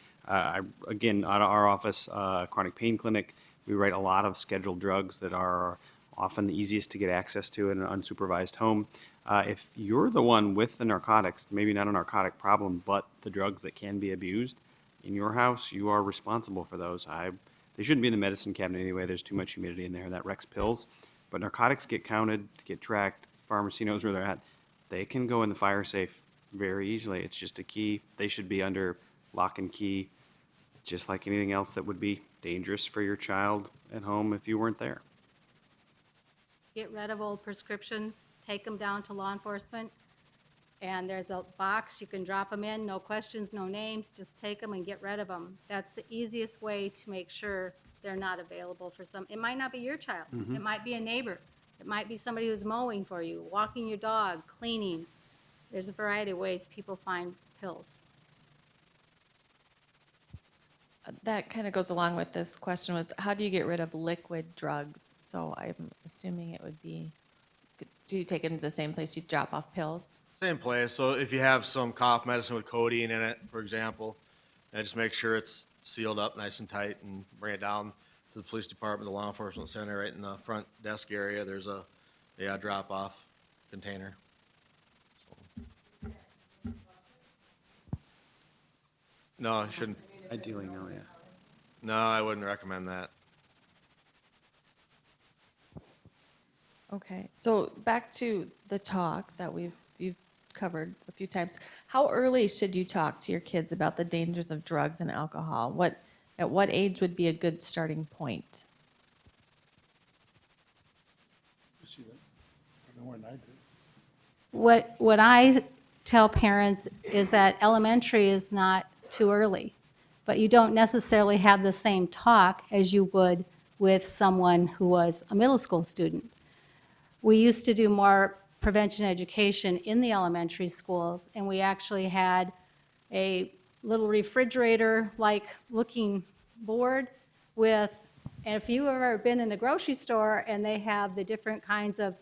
again, out of our office, chronic pain clinic, we write a lot of scheduled drugs that are often the easiest to get access to in an unsupervised home. If you're the one with the narcotics, maybe not a narcotic problem, but the drugs that can be abused in your house, you are responsible for those. They shouldn't be in the medicine cabinet anyway. There's too much humidity in there. That wrecks pills. But narcotics get counted, get tracked. The pharmacy knows where they're at. They can go in the fire safe very easily. It's just a key. They should be under lock and key, just like anything else that would be dangerous for your child at home if you weren't there. Get rid of old prescriptions, take them down to law enforcement, and there's a box, you can drop them in, no questions, no names, just take them and get rid of them. That's the easiest way to make sure they're not available for some. It might not be your child. It might be a neighbor. It might be somebody who's mowing for you, walking your dog, cleaning. There's a variety of ways people find pills. That kind of goes along with this question, was how do you get rid of liquid drugs? So I'm assuming it would be, do you take them to the same place you drop off pills? Same place. So if you have some cough medicine with codeine in it, for example, just make sure it's sealed up nice and tight and bring it down to the police department, the law enforcement center, right in the front desk area. There's a drop-off container. So. No, I shouldn't. Ideally, no, yeah. No, I wouldn't recommend that. Okay, so back to the talk that you've covered a few times. How early should you talk to your kids about the dangers of drugs and alcohol? At what age would be a good starting point? What I tell parents is that elementary is not too early, but you don't necessarily have the same talk as you would with someone who was a middle school student. We used to do more prevention education in the elementary schools, and we actually had a little refrigerator-like looking board with, and if you've ever been in a grocery store and they have the different kinds of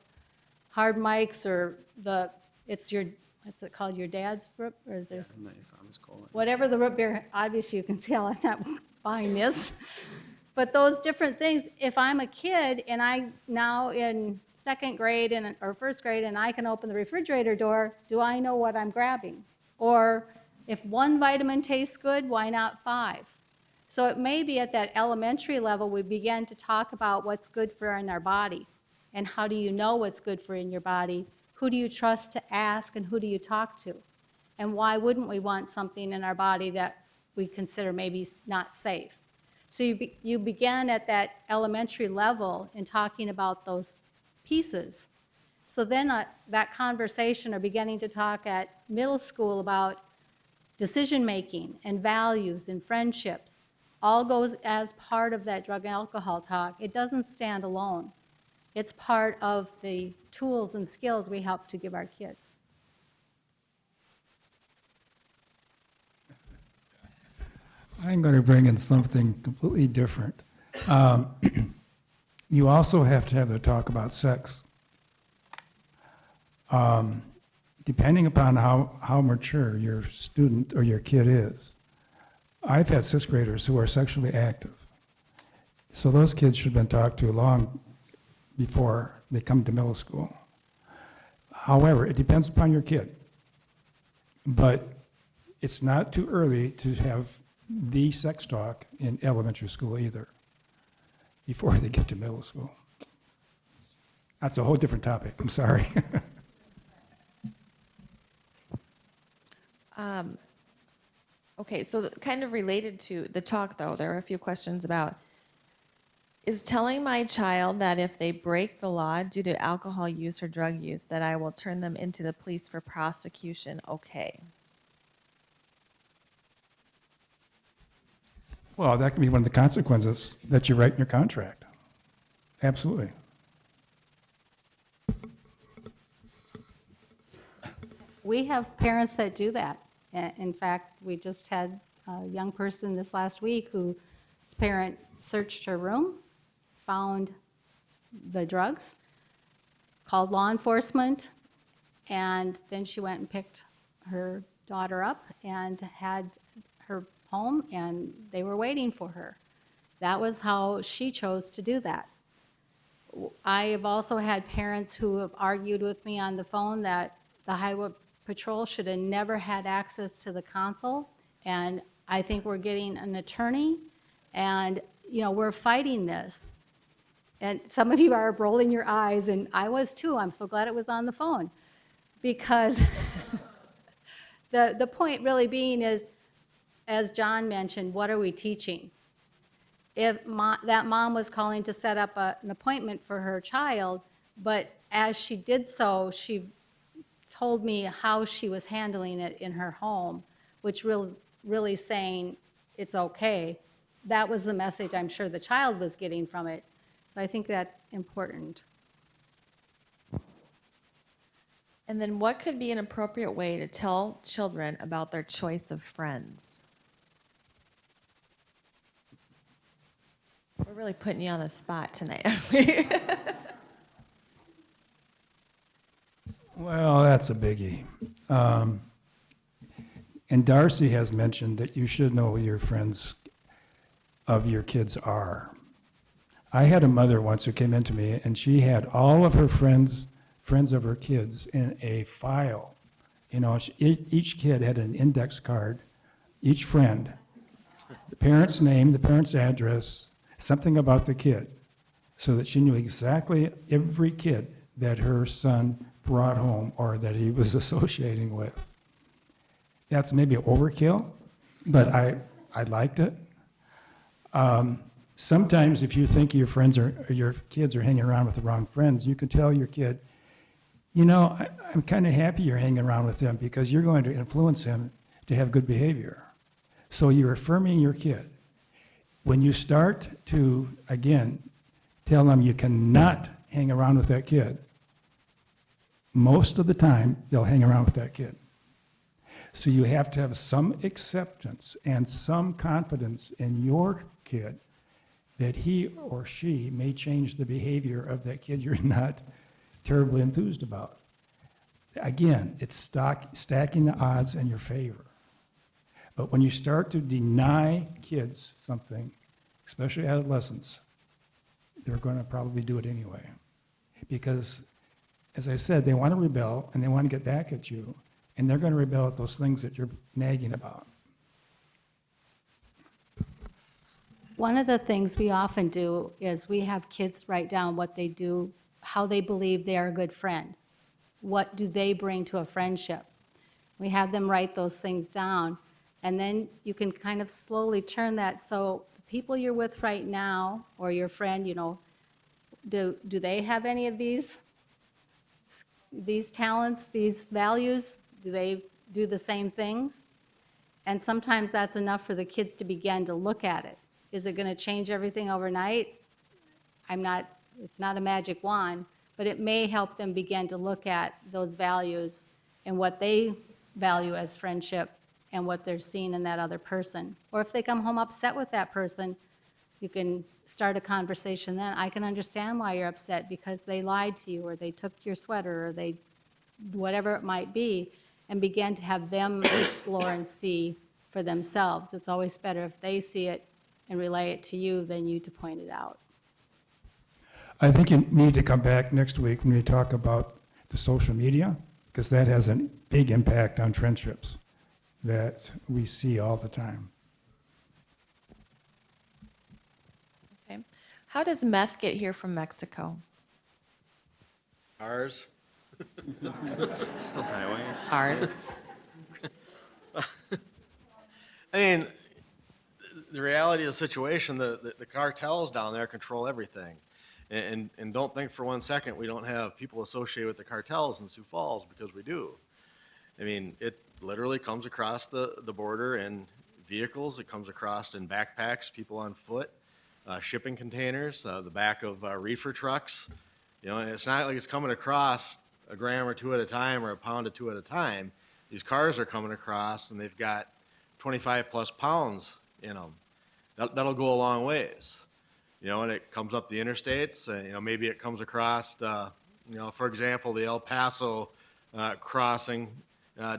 hard mics or it's your, what's it called, your dad's root, or there's, whatever the root beer, obviously you can tell I'm not buying this. But those different things, if I'm a kid and I now in second grade or first grade and I can open the refrigerator door, do I know what I'm grabbing? Or if one vitamin tastes good, why not 5? So it may be at that elementary level we begin to talk about what's good for in our body. And how do you know what's good for in your body? Who do you trust to ask and who do you talk to? And why wouldn't we want something in our body that we consider maybe not safe? So you begin at that elementary level in talking about those pieces. So then that conversation or beginning to talk at middle school about decision-making and values and friendships all goes as part of that drug and alcohol talk. It doesn't stand alone. It's part of the tools and skills we help to give our kids. I'm going to bring in something completely different. You also have to have the talk about sex. Depending upon how mature your student or your kid is. I've had sixth graders who are sexually active. So those kids should have been talked to long before they come to middle school. However, it depends upon your kid. But it's not too early to have the sex talk in elementary school either, before they get to middle school. That's a whole different topic, I'm sorry. Okay, so kind of related to the talk, though, there are a few questions about, is telling my child that if they break the law due to alcohol use or drug use, that I will turn them into the police for prosecution okay? Well, that can be one of the consequences that you write in your contract. Absolutely. We have parents that do that. In fact, we just had a young person this last week whose parent searched her room, found the drugs, called law enforcement, and then she went and picked her daughter up and had her home, and they were waiting for her. That was how she chose to do that. I have also had parents who have argued with me on the phone that the highway patrol should have never had access to the console, and I think we're getting an attorney, and we're fighting this. And some of you are rolling your eyes, and I was too. I'm so glad it was on the phone, because the point really being is, as John mentioned, what are we teaching? If that mom was calling to set up an appointment for her child, but as she did so, she told me how she was handling it in her home, which was really saying it's okay. That was the message I'm sure the child was getting from it. So I think that's important. And then what could be an appropriate way to tell children about their choice of friends? We're really putting you on the spot tonight, aren't we? Well, that's a biggie. And Darcy has mentioned that you should know who your friends of your kids are. I had a mother once who came into me, and she had all of her friends of her kids in a file. Each kid had an index card, each friend, the parent's name, the parent's address, something about the kid, so that she knew exactly every kid that her son brought home or that he was associating with. That's maybe overkill, but I liked it. Sometimes if you think your friends or your kids are hanging around with the wrong friends, you can tell your kid, I'm kind of happy you're hanging around with them because you're going to influence him to have good behavior. So you're affirming your kid. When you start to, again, tell them you cannot hang around with that kid, most of the time, they'll hang around with that kid. So you have to have some acceptance and some confidence in your kid that he or she may change the behavior of that kid you're not terribly enthused about. Again, it's stacking the odds in your favor. But when you start to deny kids something, especially adolescents, they're going to probably do it anyway. Because, as I said, they want to rebel and they want to get back at you, and they're going to rebel at those things that you're nagging about. One of the things we often do is we have kids write down what they do, how they believe they are a good friend. What do they bring to a friendship? We have them write those things down, and then you can kind of slowly turn that. So the people you're with right now, or your friend, you know, do they have any of these talents, these values? Do they do the same things? And sometimes that's enough for the kids to begin to look at it. Is it going to change everything overnight? It's not a magic wand, but it may help them begin to look at those values and what they value as friendship and what they're seeing in that other person. Or if they come home upset with that person, you can start a conversation then. I can understand why you're upset because they lied to you, or they took your sweater, or they, whatever it might be, and begin to have them explore and see for themselves. It's always better if they see it and relay it to you than you to point it out. I think you need to come back next week when we talk about the social media, because that has a big impact on friendships that we see all the time. Okay. How does meth get here from Mexico? Ours? It's the highway. Ours. I mean, the reality of the situation, the cartels down there control everything. And don't think for 1 second we don't have people associated with the cartels in Sioux Falls, because we do. I mean, it literally comes across the border in vehicles, it comes across in backpacks, people on foot, shipping containers, the back of reefer trucks. You know, and it's not like it's coming across a gram or two at a time or a pound or two at a time. These cars are coming across and they've got 25 plus pounds in them. That'll go a long ways. You know, and it comes up the interstates, you know, maybe it comes across, you know, for example, the El Paso crossing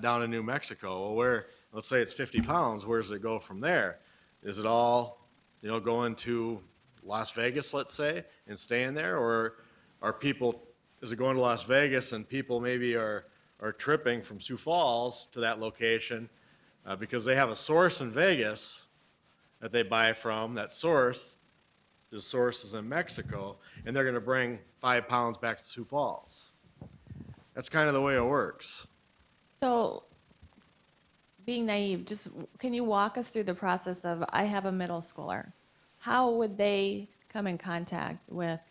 down in New Mexico. Well, let's say it's 50 pounds, where does it go from there? Is it all, you know, going to Las Vegas, let's say, and staying there? Or is it going to Las Vegas and people maybe are tripping from Sioux Falls to that location because they have a source in Vegas that they buy from, that source, the source is in Mexico, and they're going to bring 5 pounds back to Sioux Falls. That's kind of the way it works. So, being naive, just can you walk us through the process of, I have a middle schooler. How would they come in contact with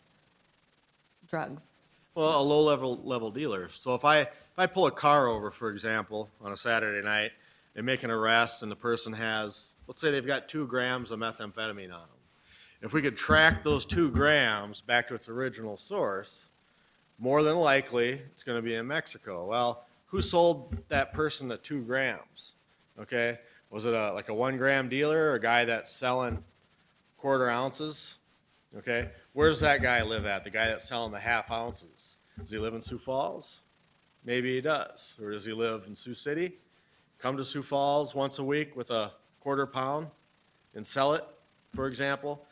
drugs? Well, a low-level dealer. So if I pull a car over, for example, on a Saturday night, and make an arrest, and the person has, let's say they've got 2 grams of methamphetamine on them. If we could track those 2 grams back to its original source, more than likely it's going to be in Mexico. Well, who sold that person the 2 grams? Okay, was it like a 1 gram dealer, or a guy that's selling quarter ounces? Okay, where does that guy live at? The guy that's selling the half ounces. Does he live in Sioux Falls? Maybe he does. Or does he live in Sioux City? Come to Sioux Falls once a week with a quarter pound and sell it, for example.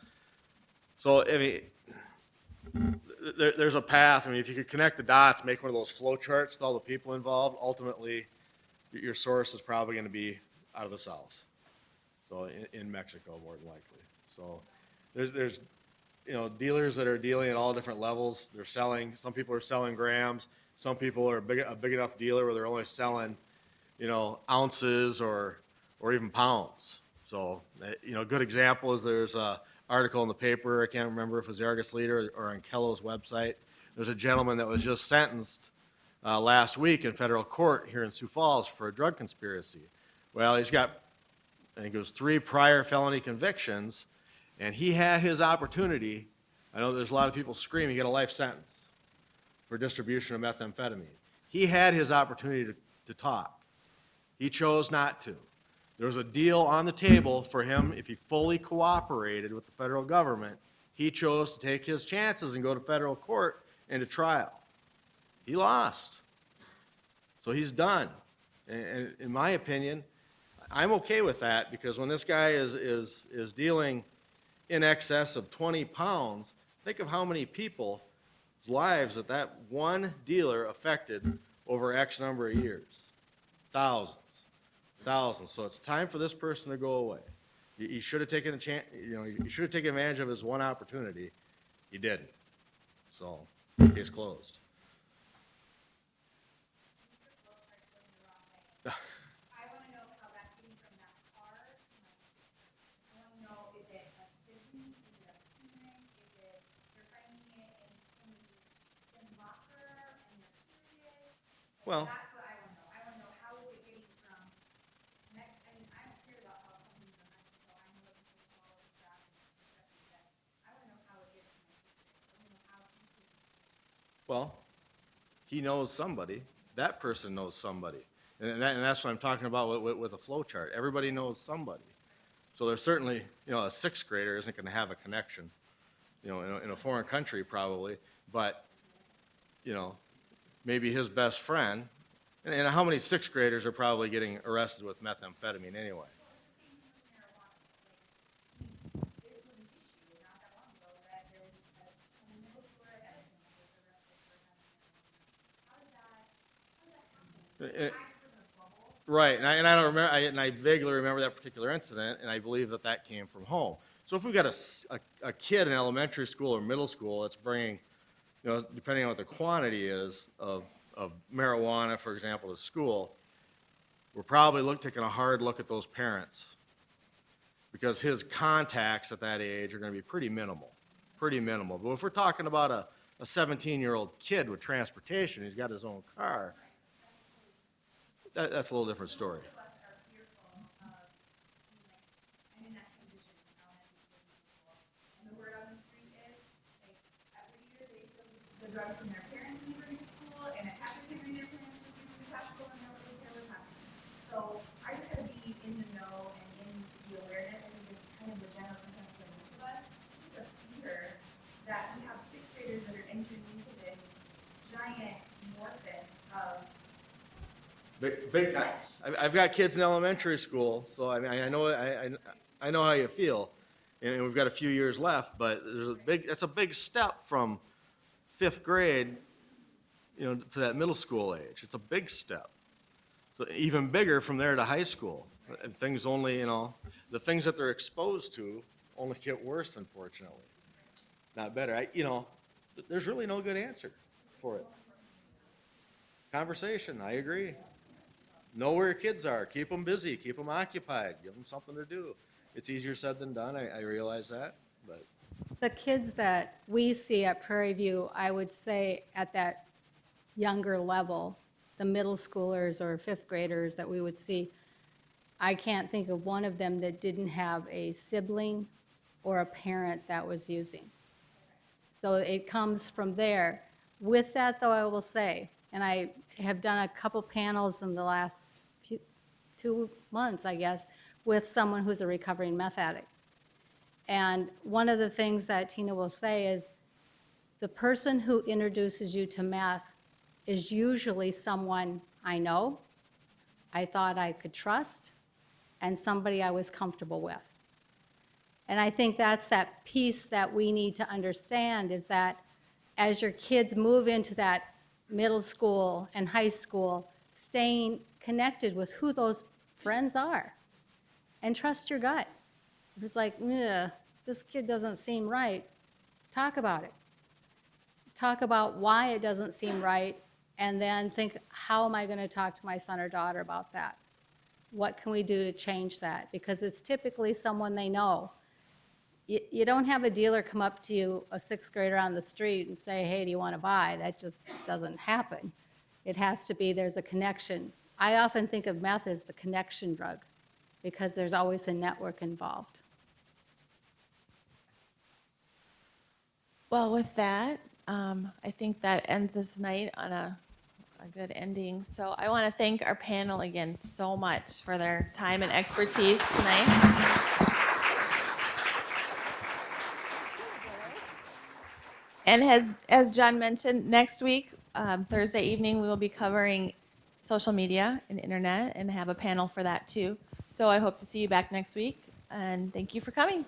So, I mean, there's a path. I mean, if you could connect the dots, make one of those flow charts with all the people involved, ultimately, your source is probably going to be out of the South. So, in Mexico, more than likely. So, there's you know, dealers that are dealing at all different levels. They're selling, some people are selling grams. Some people are a big enough dealer where they're only selling, you know, ounces or even pounds. So, you know, a good example is there's a article in the paper, I can't remember if it was the Argus Leader or on Kello's website. There's a gentleman that was just sentenced last week in federal court here in Sioux Falls for a drug conspiracy. Well, he's got, I think it was 3 prior felony convictions, And he had his opportunity. I know there's a lot of people screaming, he got a life sentence for distribution of methamphetamine. He had his opportunity to talk. He chose not to. There was a deal on the table for him if he fully cooperated with the federal government. He chose to take his chances and go to federal court and to trial. He lost. So he's done. And in my opinion, I'm okay with that, because when this guy is dealing in excess of 20 pounds, think of how many people's lives that one dealer affected over X number of years. Thousands. So it's time for this person to go away. He should have taken a chance, he should have taken advantage of his one opportunity. He didn't. So, case closed. I want to know how that came from that car to my sister. I want to know, is it a sibling, is it a parent, is it you're finding it in somebody's locker and you're curious? Well, That's what I want to know. I want to know, how is it getting from I mean, I don't care about how companies are Mexico. I know that people follow the stuff and stuff like that. I want to know how it gets to my sister. I want to know how she can. well, he knows somebody. That person knows somebody. And that's what I'm talking about with a flow chart. Everybody knows somebody. So there's certainly, a sixth grader isn't going to have a connection, in a foreign country probably, but, maybe his best friend. And how many sixth graders are probably getting arrested with methamphetamine anyway? Right, and I don't remember, and I vaguely remember that particular incident, and I believe that came from home. So if we've got a kid in elementary school or middle school that's bringing, depending on what the quantity is of marijuana, for example, to school, we're probably taking a hard look at those parents, because his contacts at that age are going to be pretty minimal. But if we're talking about a 17-year-old kid with transportation, he's got his own car, that's a little different story. I'm in that condition in elementary school. And the word on the street is, like, every year they steal the drugs from their parents when they bring to school, and it happens every year parents will do the cash flow and they'll really care what's happening. So I just gotta be in the know and in the awareness. I think it's kind of the general consensus of most of us. It's just a fear that we have sixth graders that are entering into this giant amorphous of Big, I've got kids in elementary school, so I mean, I know how you feel, and we've got a few years left, but that's a big step from fifth grade, to that middle school age. It's a big step. So even bigger from there to high school. And things only, the things that they're exposed to only get worse, unfortunately. Not better. There's really no good answer for it. Conversation, I agree. Know where your kids are. Keep them busy. Keep them occupied. Give them something to do. It's easier said than done. I realize that, but The kids that we see at Prairie View, I would say at that younger level, the middle schoolers or fifth graders that we would see, I can't think of one of them that didn't have a sibling or a parent that was using. So it comes from there. With that, though, I will say, and I have done a couple panels in the last 2 months, I guess, with someone who's a recovering meth addict. And one of the things that Tina will say is the person who introduces you to meth is usually someone I know, I thought I could trust, and somebody I was comfortable with. And I think that's that piece that we need to understand, is that as your kids move into that middle school and high school, staying connected with who those friends are, and trust your gut. If it's like, this kid doesn't seem right, talk about it. Talk about why it doesn't seem right, and then think, how am I going to talk to my son or daughter about that? What can we do to change that? Because it's typically someone they know. You don't have a dealer come up to you, a sixth grader on the street, and say, hey, do you want to buy? That just doesn't happen. It has to be, there's a connection. I often think of meth as the connection drug, because there's always a network involved. Well, with that, I think that ends this night on a good ending. So I want to thank our panel again so much for their time and expertise tonight. And as John mentioned, next week, Thursday evening, we will be covering social media and internet and have a panel for that too. So I hope to see you back next week, and thank you for coming.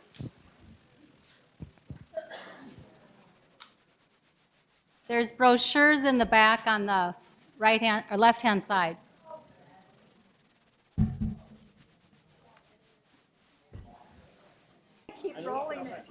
There's brochures in the back on the right hand or left hand side. Keep rolling it.